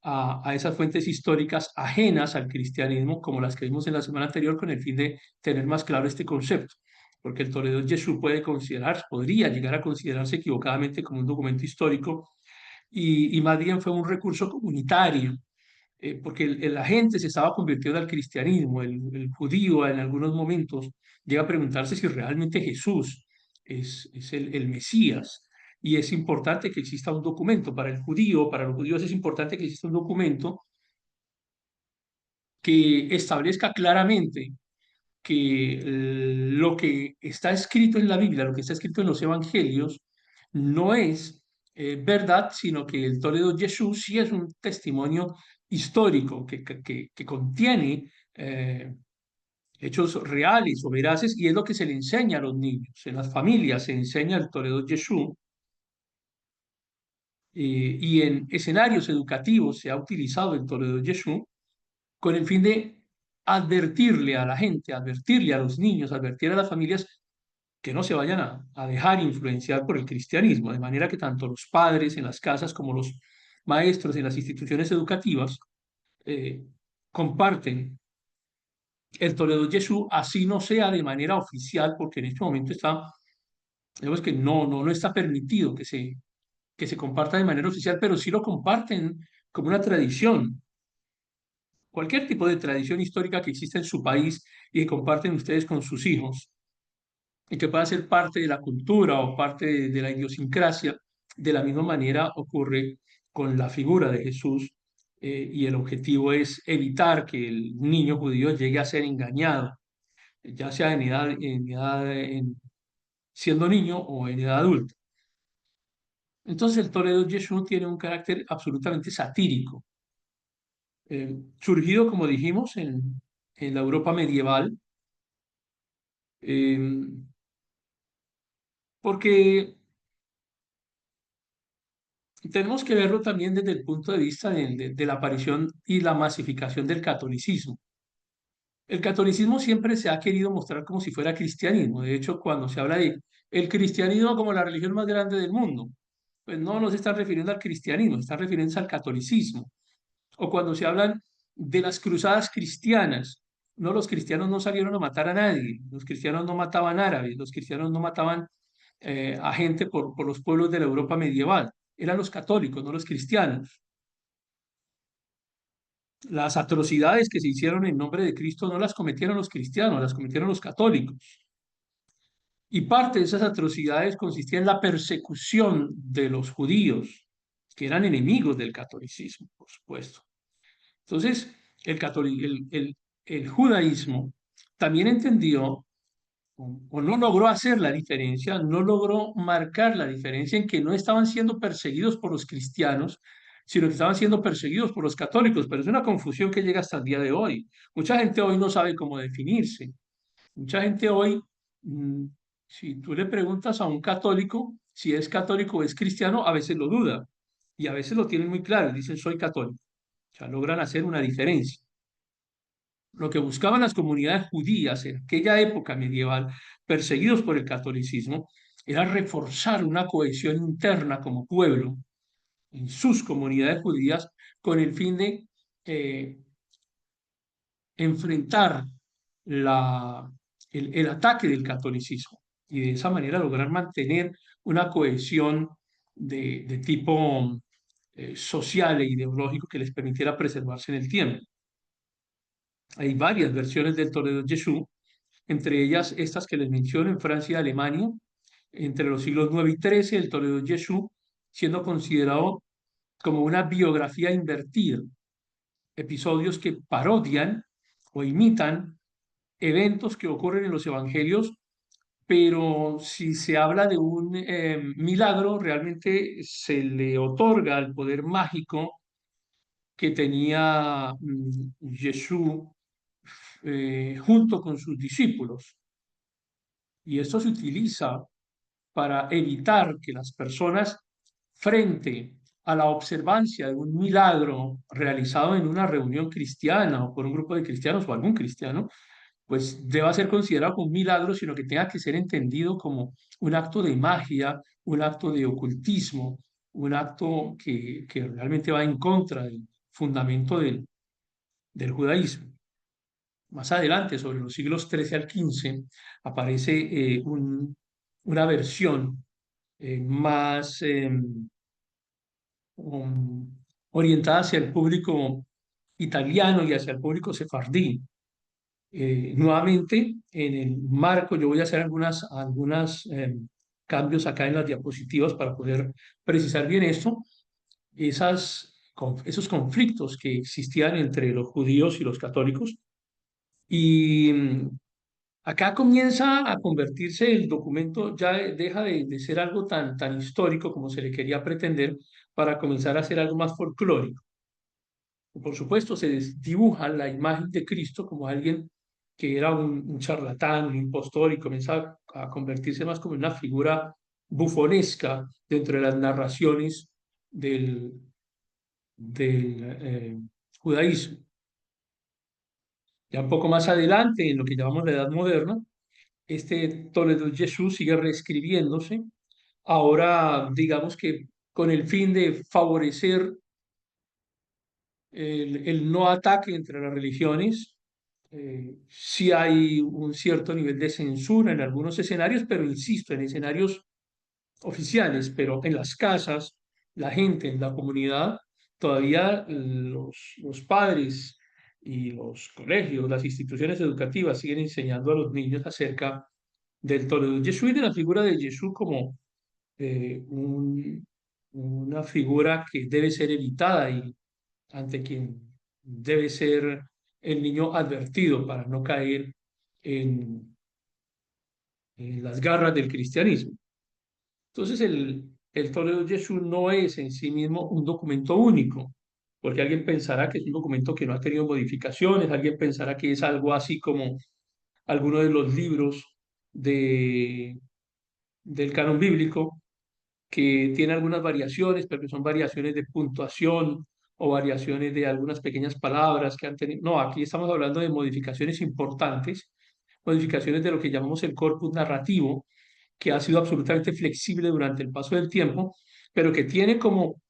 a esas fuentes históricas ajenas al cristianismo, como las que vimos en la semana anterior, con el fin de tener más claro este concepto. Porque el Toledo Jesús podría llegar a considerarse equivocadamente como un documento histórico y más bien fue un recurso comunitario porque la gente se estaba convirtiendo al cristianismo, el judío en algunos momentos llega a preguntarse si realmente Jesús es el Mesías. Y es importante que exista un documento para el judío, para los judíos es importante que exista un documento que establezca claramente que lo que está escrito en la Biblia, lo que está escrito en los evangelios, no es verdad, sino que el Toledo Jesús sí es un testimonio histórico que contiene hechos reales o veraces, y es lo que se le enseña a los niños. En las familias se enseña el Toledo Jesús, y en escenarios educativos se ha utilizado el Toledo Jesús con el fin de advertirle a la gente, advertirle a los niños, advertir a las familias que no se vayan a dejar influenciar por el cristianismo, de manera que tanto los padres en las casas como los maestros en las instituciones educativas eh, comparten el Toledo Jesús, así no sea de manera oficial, porque en este momento está, digamos que no está permitido que se comparta de manera oficial, pero sí lo comparten como una tradición, cualquier tipo de tradición histórica que exista en su país y que comparten ustedes con sus hijos y que pueda ser parte de la cultura o parte de la idiosincrasia. De la misma manera ocurre con la figura de Jesús, y el objetivo es evitar que el niño judío llegue a ser engañado, ya sea siendo niño o en edad adulta. Entonces el Toledo Jesús tiene un carácter absolutamente satírico, surgido, como dijimos, en la Europa medieval, eh, porque tenemos que verlo también desde el punto de vista de la aparición y la masificación del catolicismo. El catolicismo siempre se ha querido mostrar como si fuera cristianismo. De hecho, cuando se habla de el cristianismo como la religión más grande del mundo, pues no se está refiriendo al cristianismo, se está refiriendo al catolicismo. O cuando se hablan de las cruzadas cristianas, no, los cristianos no salieron a matar a nadie, los cristianos no mataban árabes, los cristianos no mataban a gente por los pueblos de la Europa medieval, eran los católicos, no los cristianos. Las atrocidades que se hicieron en nombre de Cristo no las cometieron los cristianos, las cometieron los católicos. Y parte de esas atrocidades consistía en la persecución de los judíos, que eran enemigos del catolicismo, por supuesto. Entonces, el judaísmo también entendió o no logró hacer la diferencia, no logró marcar la diferencia en que no estaban siendo perseguidos por los cristianos, sino que estaban siendo perseguidos por los católicos. Pero es una confusión que llega hasta el día de hoy. Mucha gente hoy no sabe cómo definirse. Mucha gente hoy, mm, si tú le preguntas a un católico si es católico o es cristiano, a veces lo duda y a veces lo tienen muy claro y dicen soy católico. O sea, logran hacer una diferencia. Lo que buscaban las comunidades judías en aquella época medieval, perseguidos por el catolicismo, era reforzar una cohesión interna como pueblo en sus comunidades judías con el fin de eh, enfrentar la, el ataque del catolicismo y de esa manera lograr mantener una cohesión de tipo social e ideológico que les permitiera preservarse en el tiempo. Hay varias versiones del Toledo Jesús, entre ellas estas que les menciono en Francia y Alemania, entre los siglos 9 y 13, el Toledo Jesús siendo considerado como una biografía invertida, episodios que parodian o imitan eventos que ocurren en los evangelios, pero si se habla de un milagro, realmente se le otorga el poder mágico que tenía Jesús junto con sus discípulos. Y esto se utiliza para evitar que las personas, frente a la observancia de un milagro realizado en una reunión cristiana o por un grupo de cristianos o algún cristiano, pues deba ser considerado como un milagro, sino que tenga que ser entendido como un acto de magia, un acto de ocultismo, un acto que realmente va en contra del fundamento del judaísmo. Más adelante, sobre los siglos XIII al XV, aparece una versión más um, orientada hacia el público italiano y hacia el público sefardí. Nuevamente, en el marco, yo voy a hacer algunas cambios acá en las diapositivas para poder precisar bien esto. Esas esos conflictos que existían entre los judíos y los católicos. Y acá comienza a convertirse el documento, ya deja de ser algo tan histórico como se le quería pretender, para comenzar a ser algo más folclórico. Por supuesto, se dibuja la imagen de Cristo como alguien que era un charlatán, un impostor, y comienza a convertirse más como en una figura bufonesca dentro de las narraciones del, del judaísmo. Ya un poco más adelante, en lo que llamamos la Edad Moderna, este Toledo Jesús sigue reescribiéndose, ahora digamos que con el fin de favorecer el no ataque entre las religiones. Sí hay un cierto nivel de censura en algunos escenarios, pero insisto, en escenarios oficiales, pero en las casas, la gente, en la comunidad, todavía los padres y los colegios, las instituciones educativas siguen enseñando a los niños acerca del Toledo Jesús y de la figura de Jesús como una figura que debe ser evitada y ante quien debe ser el niño advertido para no caer en, en las garras del cristianismo. Entonces, el Toledo Jesús no es en sí mismo un documento único, porque alguien pensará que es un documento que no ha tenido modificaciones, alguien pensará que es algo así como alguno de los libros de, del canon bíblico, que tiene algunas variaciones, pero que son variaciones de puntuación o variaciones de algunas pequeñas palabras que han tenido. No, aquí estamos hablando de modificaciones importantes, modificaciones de lo que llamamos el corpus narrativo, que ha sido absolutamente flexible durante el paso del tiempo, pero que tiene como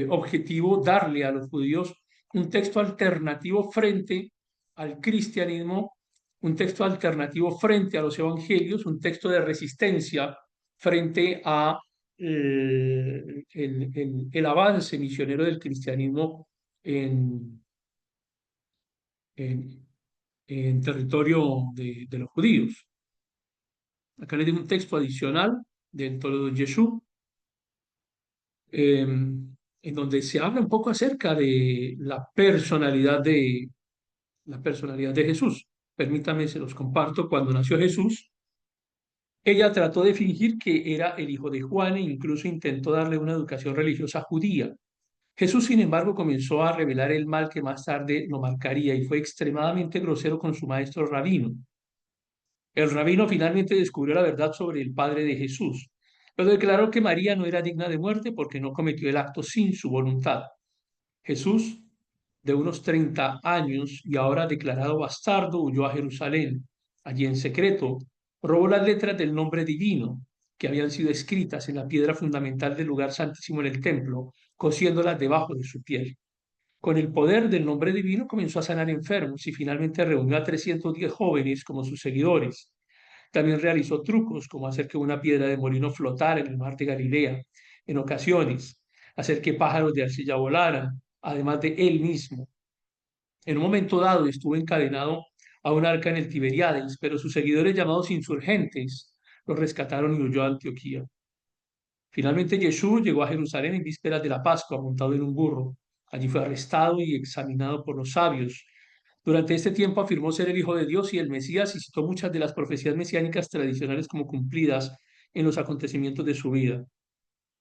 objetivo darle a los judíos un texto alternativo frente al cristianismo, un texto alternativo frente a los evangelios, un texto de resistencia frente a el avance misionero del cristianismo en, en, en territorio de los judíos. Acá les digo un texto adicional del Toledo Jesús, en donde se habla un poco acerca de la personalidad de Jesús. Permítame, se los comparto. Cuando nació Jesús, ella trató de fingir que era el hijo de Juan e incluso intentó darle una educación religiosa judía. Jesús, sin embargo, comenzó a revelar el mal que más tarde lo marcaría y fue extremadamente grosero con su maestro rabino. El rabino finalmente descubrió la verdad sobre el padre de Jesús, pero declaró que María no era digna de muerte porque no cometió el acto sin su voluntad. Jesús, de unos 30 años y ahora declarado bastardo, huyó a Jerusalén. Allí en secreto robó las letras del nombre divino que habían sido escritas en la piedra fundamental del lugar santísimo en el templo, cosiéndolas debajo de su piel. Con el poder del nombre divino comenzó a sanar enfermos y finalmente reunió a 310 jóvenes como sus seguidores. También realizó trucos como hacer que una piedra de molino flotara en el mar de Galilea, en ocasiones, hacer que pájaros de arcilla volaran, además de él mismo. En un momento dado estuvo encadenado a un arca en el Tiberíades, pero sus seguidores llamados insurgentes lo rescataron y huyó a Antioquía. Finalmente Jesús llegó a Jerusalén en vísperas de la Pascua montado en un burro. Allí fue arrestado y examinado por los sabios. Durante este tiempo afirmó ser el Hijo de Dios y el Mesías y citó muchas de las profecías mesiánicas tradicionales como cumplidas en los acontecimientos de su vida.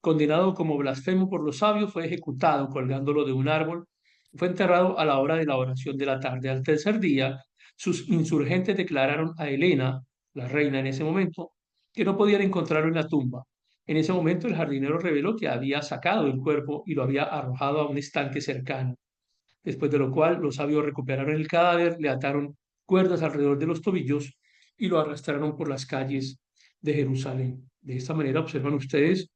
Condenado como blasfemo por los sabios, fue ejecutado colgándolo de un árbol. Fue enterrado a la hora de la oración de la tarde. Al tercer día, sus insurgentes declararon a Helena, la reina en ese momento, que no podían encontrarlo en la tumba. En ese momento, el jardinero reveló que había sacado el cuerpo y lo había arrojado a un estanque cercano. Después de lo cual, los sabios recuperaron el cadáver, le ataron cuerdas alrededor de los tobillos y lo arrastraron por las calles de Jerusalén. De esta manera, observan ustedes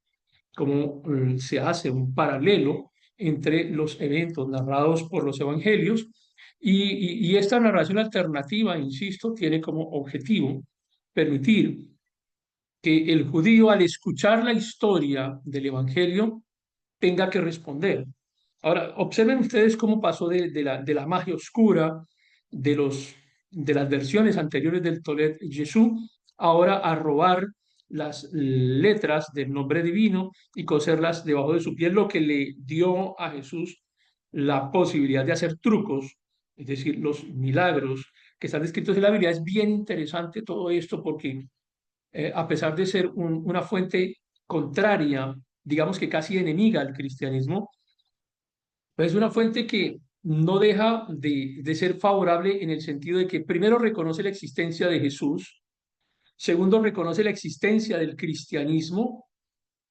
cómo se hace un paralelo entre los eventos narrados por los evangelios y esta narración alternativa, insisto, tiene como objetivo permitir que el judío al escuchar la historia del evangelio tenga que responder. Ahora, observen ustedes cómo pasó de la magia oscura de, de las versiones anteriores del Tolet Jesús, ahora a robar las letras del nombre divino y coserlas debajo de su piel, lo que le dio a Jesús la posibilidad de hacer trucos, es decir, los milagros que están descritos en la Biblia. Es bien interesante todo esto porque a pesar de ser una fuente contraria, digamos que casi enemiga al cristianismo, pues es una fuente que no deja de ser favorable en el sentido de que primero reconoce la existencia de Jesús, segundo reconoce la existencia del cristianismo,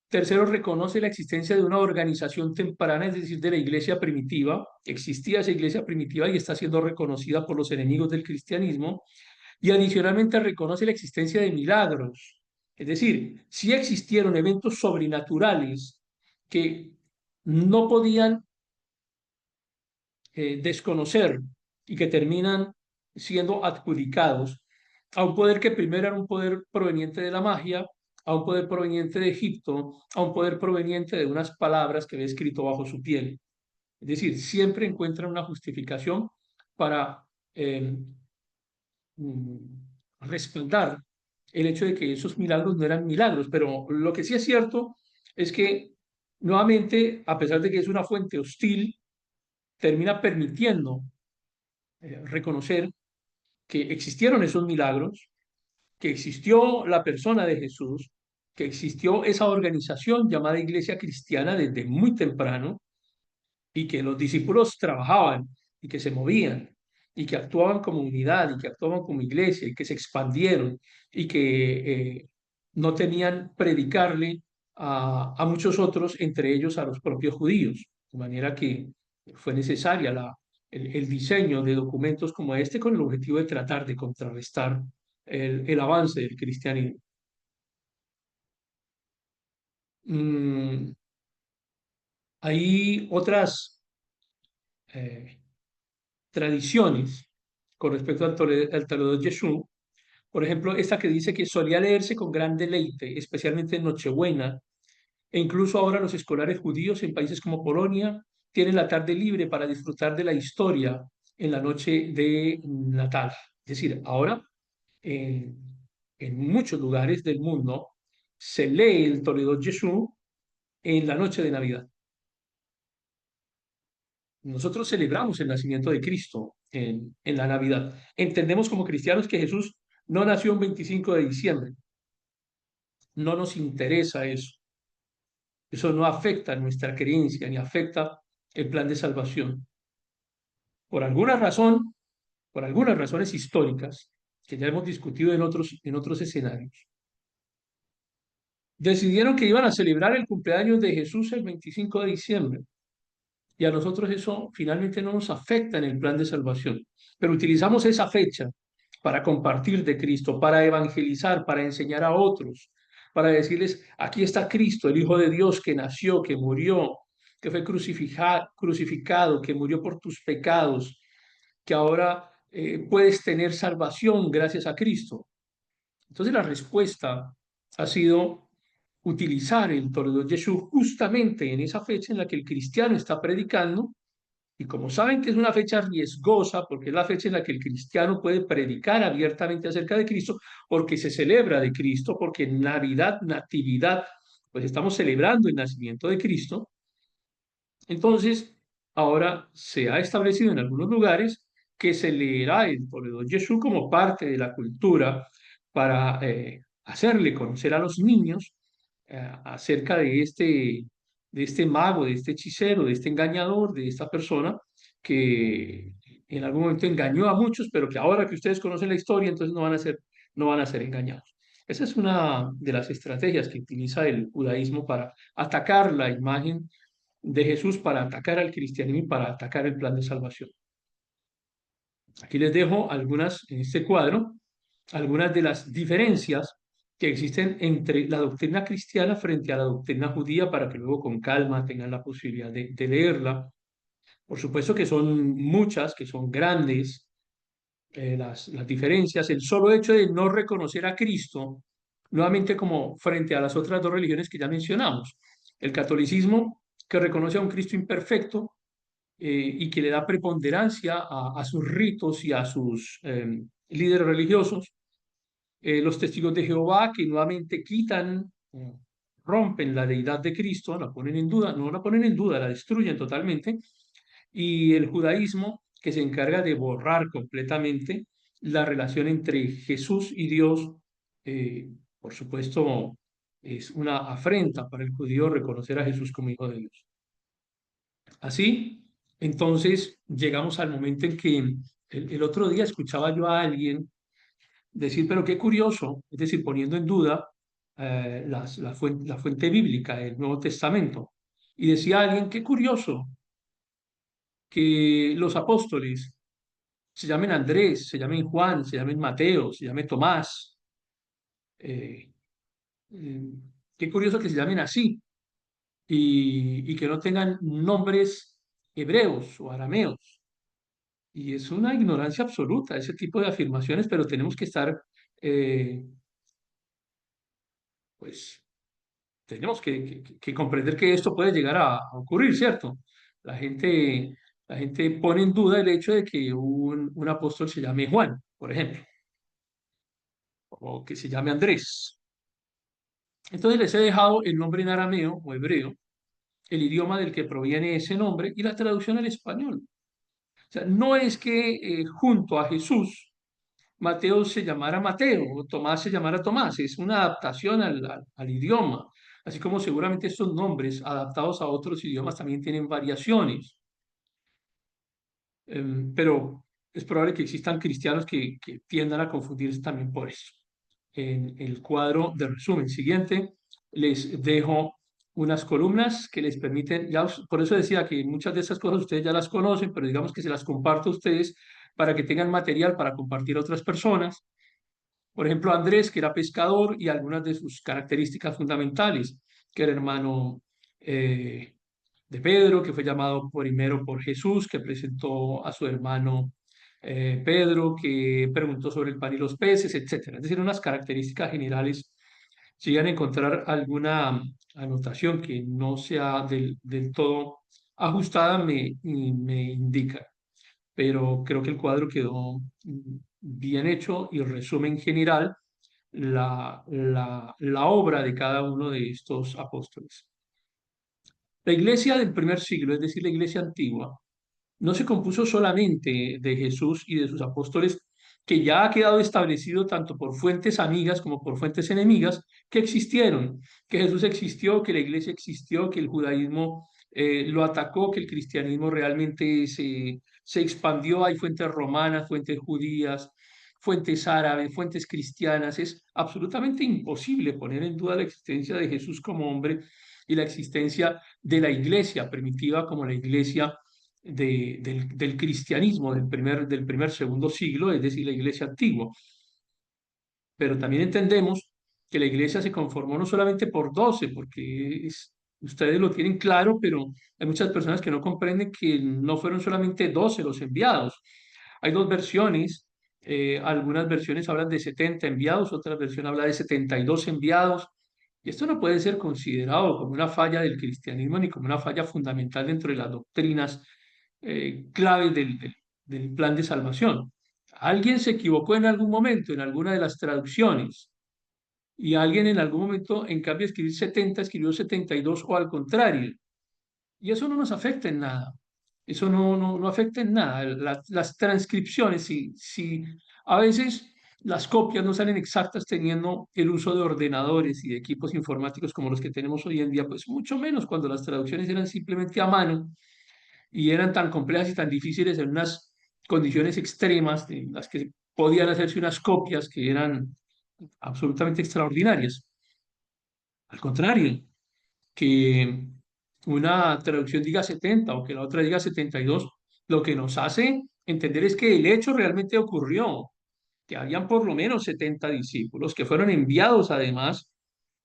tercero reconoce la existencia de una organización temprana, es decir, de la iglesia primitiva. Existía esa iglesia primitiva y está siendo reconocida por los enemigos del cristianismo. Y adicionalmente reconoce la existencia de milagros. Es decir, sí existieron eventos sobrenaturales que no podían desconocer y que terminan siendo adjudicados a un poder que primero era un poder proveniente de la magia, a un poder proveniente de Egipto, a un poder proveniente de unas palabras que había escrito bajo su piel. Es decir, siempre encuentran una justificación para eh, mm, respaldar el hecho de que esos milagros no eran milagros, pero lo que sí es cierto es que nuevamente, a pesar de que es una fuente hostil, termina permitiendo reconocer que existieron esos milagros, que existió la persona de Jesús, que existió esa organización llamada Iglesia Cristiana desde muy temprano, y que los discípulos trabajaban y que se movían y que actuaban como unidad y que actuaban como iglesia y que se expandieron y que no tenían predicarle a muchos otros, entre ellos a los propios judíos. De manera que fue necesaria el diseño de documentos como este con el objetivo de tratar de contrarrestar el avance del cristianismo. Mm, hay otras eh, tradiciones con respecto al Toledo Jesús. Por ejemplo, esta que dice que solía leerse con gran deleite, especialmente en Nochebuena, e incluso ahora los escolares judíos en países como Polonia tienen la tarde libre para disfrutar de la historia en la noche de Natal. Es decir, ahora en, en muchos lugares del mundo se lee el Toledo Jesús en la noche de Navidad. Nosotros celebramos el nacimiento de Cristo en la Navidad. Entendemos como cristianos que Jesús no nació un 25 de diciembre. No nos interesa eso. Eso no afecta nuestra creencia ni afecta el plan de salvación. Por alguna razón, por algunas razones históricas que ya hemos discutido en otros escenarios, decidieron que iban a celebrar el cumpleaños de Jesús el 25 de diciembre. Y a nosotros eso finalmente no nos afecta en el plan de salvación. Pero utilizamos esa fecha para compartir de Cristo, para evangelizar, para enseñar a otros, para decirles, aquí está Cristo, el Hijo de Dios que nació, que murió, que fue crucificado, que murió por tus pecados, que ahora puedes tener salvación gracias a Cristo. Entonces la respuesta ha sido utilizar el Toledo Jesús justamente en esa fecha en la que el cristiano está predicando, y como saben que es una fecha riesgosa, porque es la fecha en la que el cristiano puede predicar abiertamente acerca de Cristo, porque se celebra de Cristo, porque en Navidad, Natividad, pues estamos celebrando el nacimiento de Cristo. Entonces, ahora se ha establecido en algunos lugares que se leerá el Toledo Jesús como parte de la cultura para hacerle conocer a los niños acerca de este mago, de este hechicero, de este engañador, de esta persona que en algún momento engañó a muchos, pero que ahora que ustedes conocen la historia, entonces no van a ser engañados. Esa es una de las estrategias que utiliza el judaísmo para atacar la imagen de Jesús, para atacar al cristianismo y para atacar el plan de salvación. Aquí les dejo algunas, en este cuadro, algunas de las diferencias que existen entre la doctrina cristiana frente a la doctrina judía para que luego con calma tengan la posibilidad de leerla. Por supuesto que son muchas, que son grandes las diferencias. El solo hecho de no reconocer a Cristo, nuevamente como frente a las otras dos religiones que ya mencionamos. El catolicismo, que reconoce a un Cristo imperfecto, y que le da preponderancia a sus ritos y a sus líderes religiosos. Los testigos de Jehová que nuevamente quitan, rompen la deidad de Cristo, la ponen en duda, no la ponen en duda, la destruyen totalmente. y el judaísmo, que se encarga de borrar completamente la relación entre Jesús y Dios. eh, por supuesto, es una afrenta para el judío reconocer a Jesús como hijo de Dios. Así, entonces, llegamos al momento en que el otro día escuchaba yo a alguien decir, pero qué curioso, es decir, poniendo en duda la fuente bíblica del Nuevo Testamento. Y decía alguien, qué curioso que los apóstoles se llamen Andrés, se llamen Juan, se llamen Mateo, se llamen Tomás. eh, eh, Qué curioso que se llamen así y que no tengan nombres hebreos o arameos. Y es una ignorancia absoluta ese tipo de afirmaciones, pero tenemos que estar, eh, pues, tenemos que comprender que esto puede llegar a ocurrir, ¿cierto? La gente, la gente pone en duda el hecho de que un apóstol se llame Juan, por ejemplo, o que se llame Andrés. Entonces les he dejado el nombre en arameo o hebreo, el idioma del que proviene ese nombre y la traducción al español. O sea, no es que junto a Jesús Mateo se llamara Mateo o Tomás se llamara Tomás, es una adaptación al idioma, así como seguramente estos nombres adaptados a otros idiomas también tienen variaciones. Pero es probable que existan cristianos que tiendan a confundirse también por eso. En el cuadro de resumen siguiente les dejo unas columnas que les permiten, por eso decía que muchas de esas cosas ustedes ya las conocen, pero digamos que se las comparto a ustedes para que tengan material para compartir a otras personas. Por ejemplo, Andrés, que era pescador, y algunas de sus características fundamentales, que era hermano eh, de Pedro, que fue llamado primero por Jesús, que presentó a su hermano Pedro, que preguntó sobre el pan y los peces, etcétera. Es decir, unas características generales. Si llegan a encontrar alguna anotación que no sea del todo ajustada, me indica, pero creo que el cuadro quedó bien hecho y resume en general la obra de cada uno de estos apóstoles. La iglesia del primer siglo, es decir, la iglesia antigua, no se compuso solamente de Jesús y de sus apóstoles, que ya ha quedado establecido tanto por fuentes amigas como por fuentes enemigas, que existieron, que Jesús existió, que la iglesia existió, que el judaísmo lo atacó, que el cristianismo realmente se expandió. Hay fuentes romanas, fuentes judías, fuentes árabes, fuentes cristianas. Es absolutamente imposible poner en duda la existencia de Jesús como hombre y la existencia de la iglesia primitiva como la iglesia del cristianismo del primer, segundo siglo, es decir, la iglesia antigua. Pero también entendemos que la iglesia se conformó no solamente por 12, porque ustedes lo tienen claro, pero hay muchas personas que no comprenden que no fueron solamente 12 los enviados. Hay dos versiones, algunas versiones hablan de 70 enviados, otras versiones hablan de 72 enviados, y esto no puede ser considerado como una falla del cristianismo ni como una falla fundamental dentro de las doctrinas claves del plan de salvación. Alguien se equivocó en algún momento en alguna de las traducciones y alguien en algún momento, en cambio de escribir 70, escribió 72 o al contrario. Y eso no nos afecta en nada. Eso no afecta en nada. Las transcripciones, si a veces las copias no salen exactas teniendo el uso de ordenadores y de equipos informáticos como los que tenemos hoy en día, pues mucho menos cuando las traducciones eran simplemente a mano y eran tan complejas y tan difíciles en unas condiciones extremas en las que podían hacerse unas copias que eran absolutamente extraordinarias. Al contrario, que una traducción diga 70 o que la otra diga 72, lo que nos hace entender es que el hecho realmente ocurrió, que habían por lo menos 70 discípulos que fueron enviados además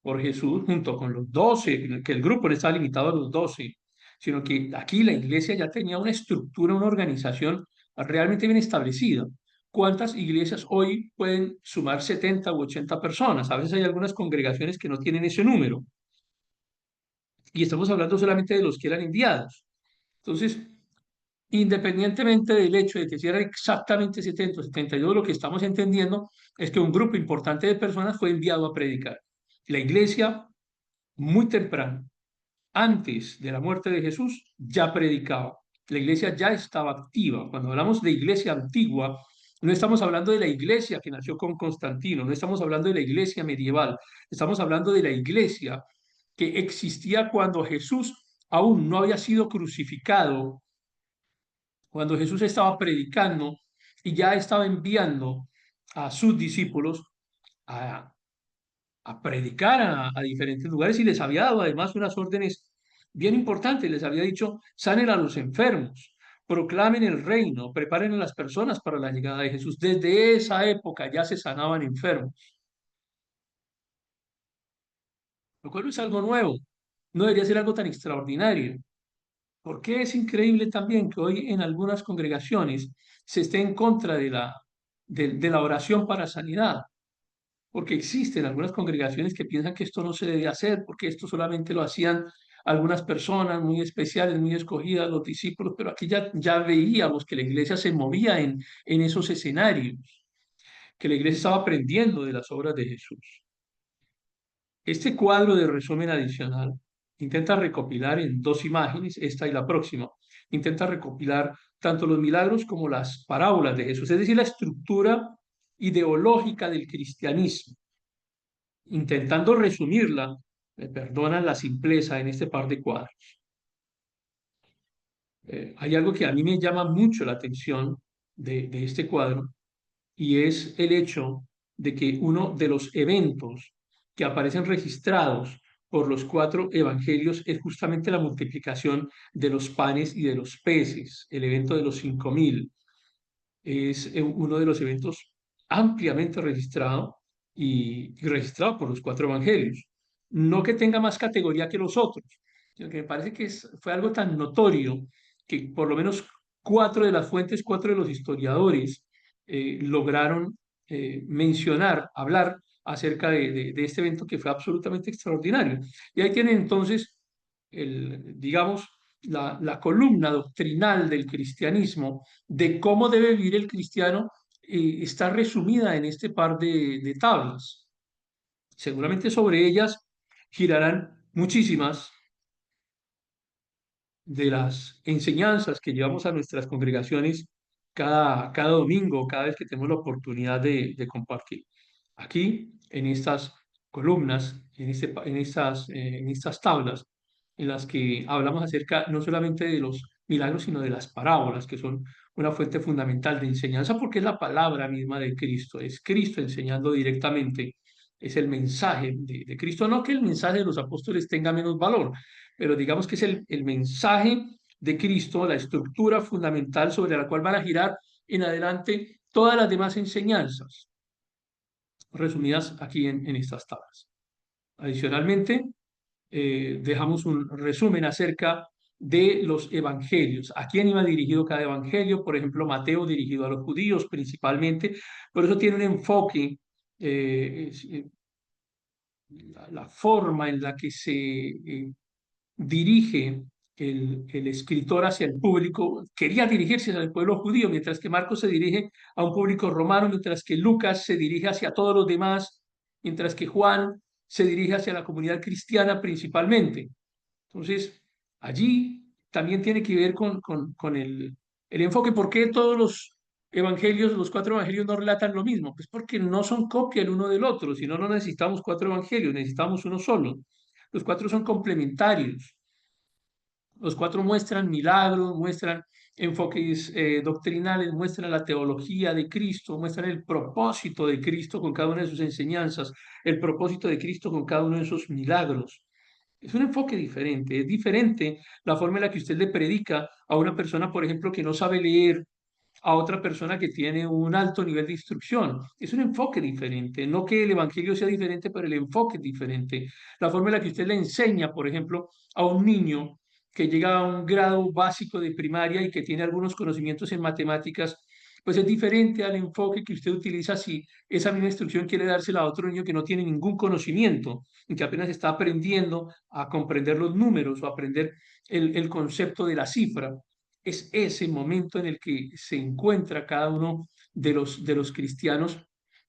por Jesús junto con los 12, que el grupo no estaba limitado a los 12, sino que aquí la iglesia ya tenía una estructura, una organización realmente bien establecida. ¿Cuántas iglesias hoy pueden sumar 70 u 80 personas? A veces hay algunas congregaciones que no tienen ese número y estamos hablando solamente de los que eran enviados. Entonces, independientemente del hecho de que si eran exactamente 70 o 72, lo que estamos entendiendo es que un grupo importante de personas fue enviado a predicar. La iglesia, muy temprano, antes de la muerte de Jesús, ya predicaba. La iglesia ya estaba activa. Cuando hablamos de iglesia antigua, no estamos hablando de la iglesia que nació con Constantino, no estamos hablando de la iglesia medieval, estamos hablando de la iglesia que existía cuando Jesús aún no había sido crucificado, cuando Jesús estaba predicando y ya estaba enviando a sus discípulos a, a predicar a diferentes lugares y les había dado además unas órdenes bien importantes. Les había dicho, sanen a los enfermos, proclamen el reino, preparen a las personas para la llegada de Jesús. Desde esa época ya se sanaban enfermos, lo cual no es algo nuevo, no debería ser algo tan extraordinario. Porque es increíble también que hoy en algunas congregaciones se esté en contra de la oración para sanidad? Porque existen algunas congregaciones que piensan que esto no se debe hacer, porque esto solamente lo hacían algunas personas muy especiales, muy escogidas, los discípulos, pero aquí ya veíamos que la iglesia se movía en esos escenarios, que la iglesia estaba aprendiendo de las obras de Jesús. Este cuadro de resumen adicional intenta recopilar en dos imágenes, esta y la próxima, intenta recopilar tanto los milagros como las parábolas de Jesús, es decir, la estructura ideológica del cristianismo, intentando resumirla, me perdonan la simpleza en este par de cuadros. Hay algo que a mí me llama mucho la atención de este cuadro y es el hecho de que uno de los eventos que aparecen registrados por los cuatro evangelios es justamente la multiplicación de los panes y de los peces, el evento de los 5.000 es uno de los eventos ampliamente registrado y registrado por los cuatro evangelios. No que tenga más categoría que los otros, sino que me parece que fue algo tan notorio que por lo menos cuatro de las fuentes, cuatro de los historiadores lograron mencionar, hablar acerca de este evento que fue absolutamente extraordinario. Y ahí tienen entonces, digamos, la columna doctrinal del cristianismo de cómo debe vivir el cristiano está resumida en este par de tablas. Seguramente sobre ellas girarán muchísimas de las enseñanzas que llevamos a nuestras congregaciones cada domingo, cada vez que tenemos la oportunidad de compartir. Aquí, en estas columnas, en estas tablas, en las que hablamos acerca no solamente de los milagros, sino de las parábolas, que son una fuente fundamental de enseñanza, porque es la palabra misma de Cristo, es Cristo enseñando directamente, es el mensaje de Cristo, no que el mensaje de los apóstoles tenga menos valor, pero digamos que es el mensaje de Cristo, la estructura fundamental sobre la cual van a girar en adelante todas las demás enseñanzas, resumidas aquí en estas tablas. Adicionalmente, dejamos un resumen acerca de los evangelios, a quién iba dirigido cada evangelio, por ejemplo, Mateo dirigido a los judíos principalmente, por eso tiene un enfoque, la forma en la que se dirige el escritor hacia el público, quería dirigirse hacia el pueblo judío, mientras que Marcos se dirige a un público romano, mientras que Lucas se dirige hacia todos los demás, mientras que Juan se dirige hacia la comunidad cristiana principalmente. Entonces, allí también tiene que ver con el enfoque. ¿Por qué todos los evangelios, los cuatro evangelios no relatan lo mismo? Pues porque no son copia el uno del otro, si no, no necesitamos cuatro evangelios, necesitamos uno solo. Los cuatro son complementarios. Los cuatro muestran milagros, muestran enfoques doctrinales, muestran la teología de Cristo, muestran el propósito de Cristo con cada una de sus enseñanzas, el propósito de Cristo con cada uno de sus milagros. Es un enfoque diferente, es diferente la forma en la que usted le predica a una persona, por ejemplo, que no sabe leer, a otra persona que tiene un alto nivel de instrucción. Es un enfoque diferente, no que el evangelio sea diferente, pero el enfoque es diferente. La forma en la que usted le enseña, por ejemplo, a un niño que llega a un grado básico de primaria y que tiene algunos conocimientos en matemáticas, pues es diferente al enfoque que usted utiliza si esa misma instrucción quiere dársela a otro niño que no tiene ningún conocimiento y que apenas está aprendiendo a comprender los números o a aprender el concepto de la cifra. Es ese momento en el que se encuentra cada uno de los cristianos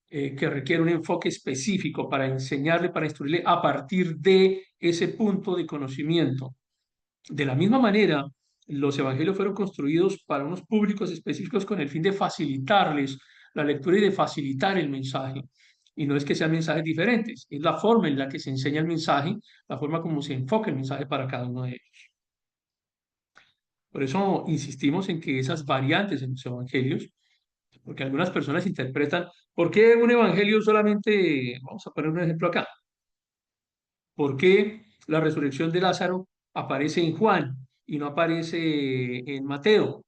que requiere un enfoque específico para enseñarle, para instruirle a partir de ese punto de conocimiento. De la misma manera, los evangelios fueron construidos para unos públicos específicos con el fin de facilitarles la lectura y de facilitar el mensaje. Y no es que sean mensajes diferentes, es la forma en la que se enseña el mensaje, la forma como se enfoca el mensaje para cada uno de ellos. Por eso insistimos en que esas variantes en los evangelios, porque algunas personas interpretan, ¿por qué un evangelio solamente, vamos a poner un ejemplo acá, ¿por qué la resurrección de Lázaro aparece en Juan y no aparece en Mateo?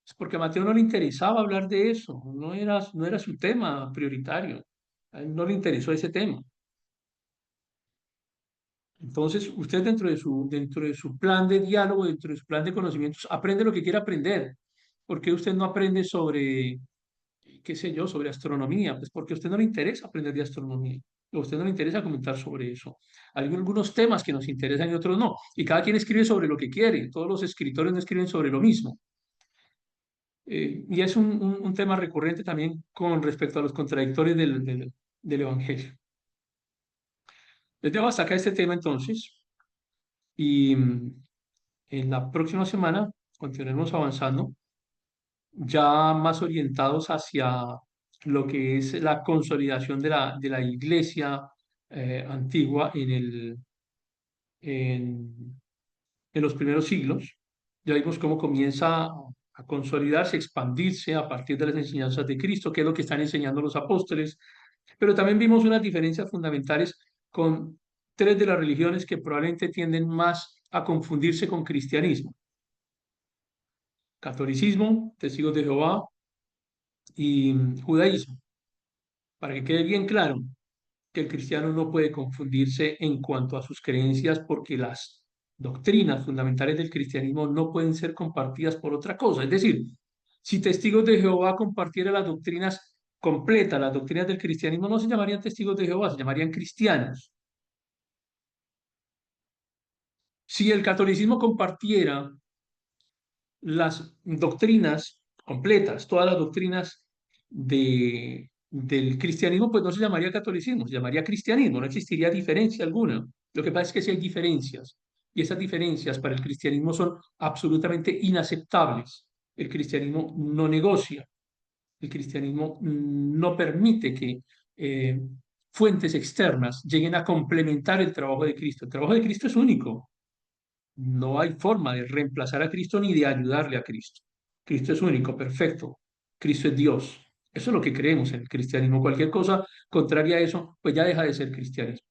Es porque a Mateo no le interesaba hablar de eso, no era su tema prioritario, a él no le interesó ese tema. Entonces, usted dentro de su plan de diálogo, dentro de su plan de conocimientos, aprende lo que quiere aprender. ¿Por qué usted no aprende sobre, qué sé yo, sobre astronomía? Pues porque a usted no le interesa aprender de astronomía. A usted no le interesa comentar sobre eso. Hay algunos temas que nos interesan y otros no. Y cada quien escribe sobre lo que quiere. Todos los escritores no escriben sobre lo mismo. Y es un tema recurrente también con respecto a los contradictorios del Evangelio. Les dejo hasta acá este tema entonces. Y en la próxima semana continuaremos avanzando, ya más orientados hacia lo que es la consolidación de la iglesia antigua en, en los primeros siglos. Ya vimos cómo comienza a consolidarse, expandirse a partir de las enseñanzas de Cristo, que es lo que están enseñando los apóstoles, pero también vimos unas diferencias fundamentales con tres de las religiones que probablemente tienden más a confundirse con cristianismo: catolicismo, testigos de Jehová y judaísmo. Para que quede bien claro que el cristiano no puede confundirse en cuanto a sus creencias, porque las doctrinas fundamentales del cristianismo no pueden ser compartidas por otra cosa. Es decir, si testigos de Jehová compartiera las doctrinas completas, las doctrinas del cristianismo, no se llamarían testigos de Jehová, se llamarían cristianos. Si el catolicismo compartiera las doctrinas completas, todas las doctrinas del cristianismo, pues no se llamaría catolicismo, se llamaría cristianismo, no existiría diferencia alguna. Lo que pasa es que sí hay diferencias, y esas diferencias para el cristianismo son absolutamente inaceptables. El cristianismo no negocia, el cristianismo no permite que eh, fuentes externas lleguen a complementar el trabajo de Cristo. El trabajo de Cristo es único. No hay forma de reemplazar a Cristo ni de ayudarle a Cristo. Cristo es único, perfecto. Cristo es Dios. Eso es lo que creemos en el cristianismo. Cualquier cosa contraria a eso, pues ya deja de ser cristianismo.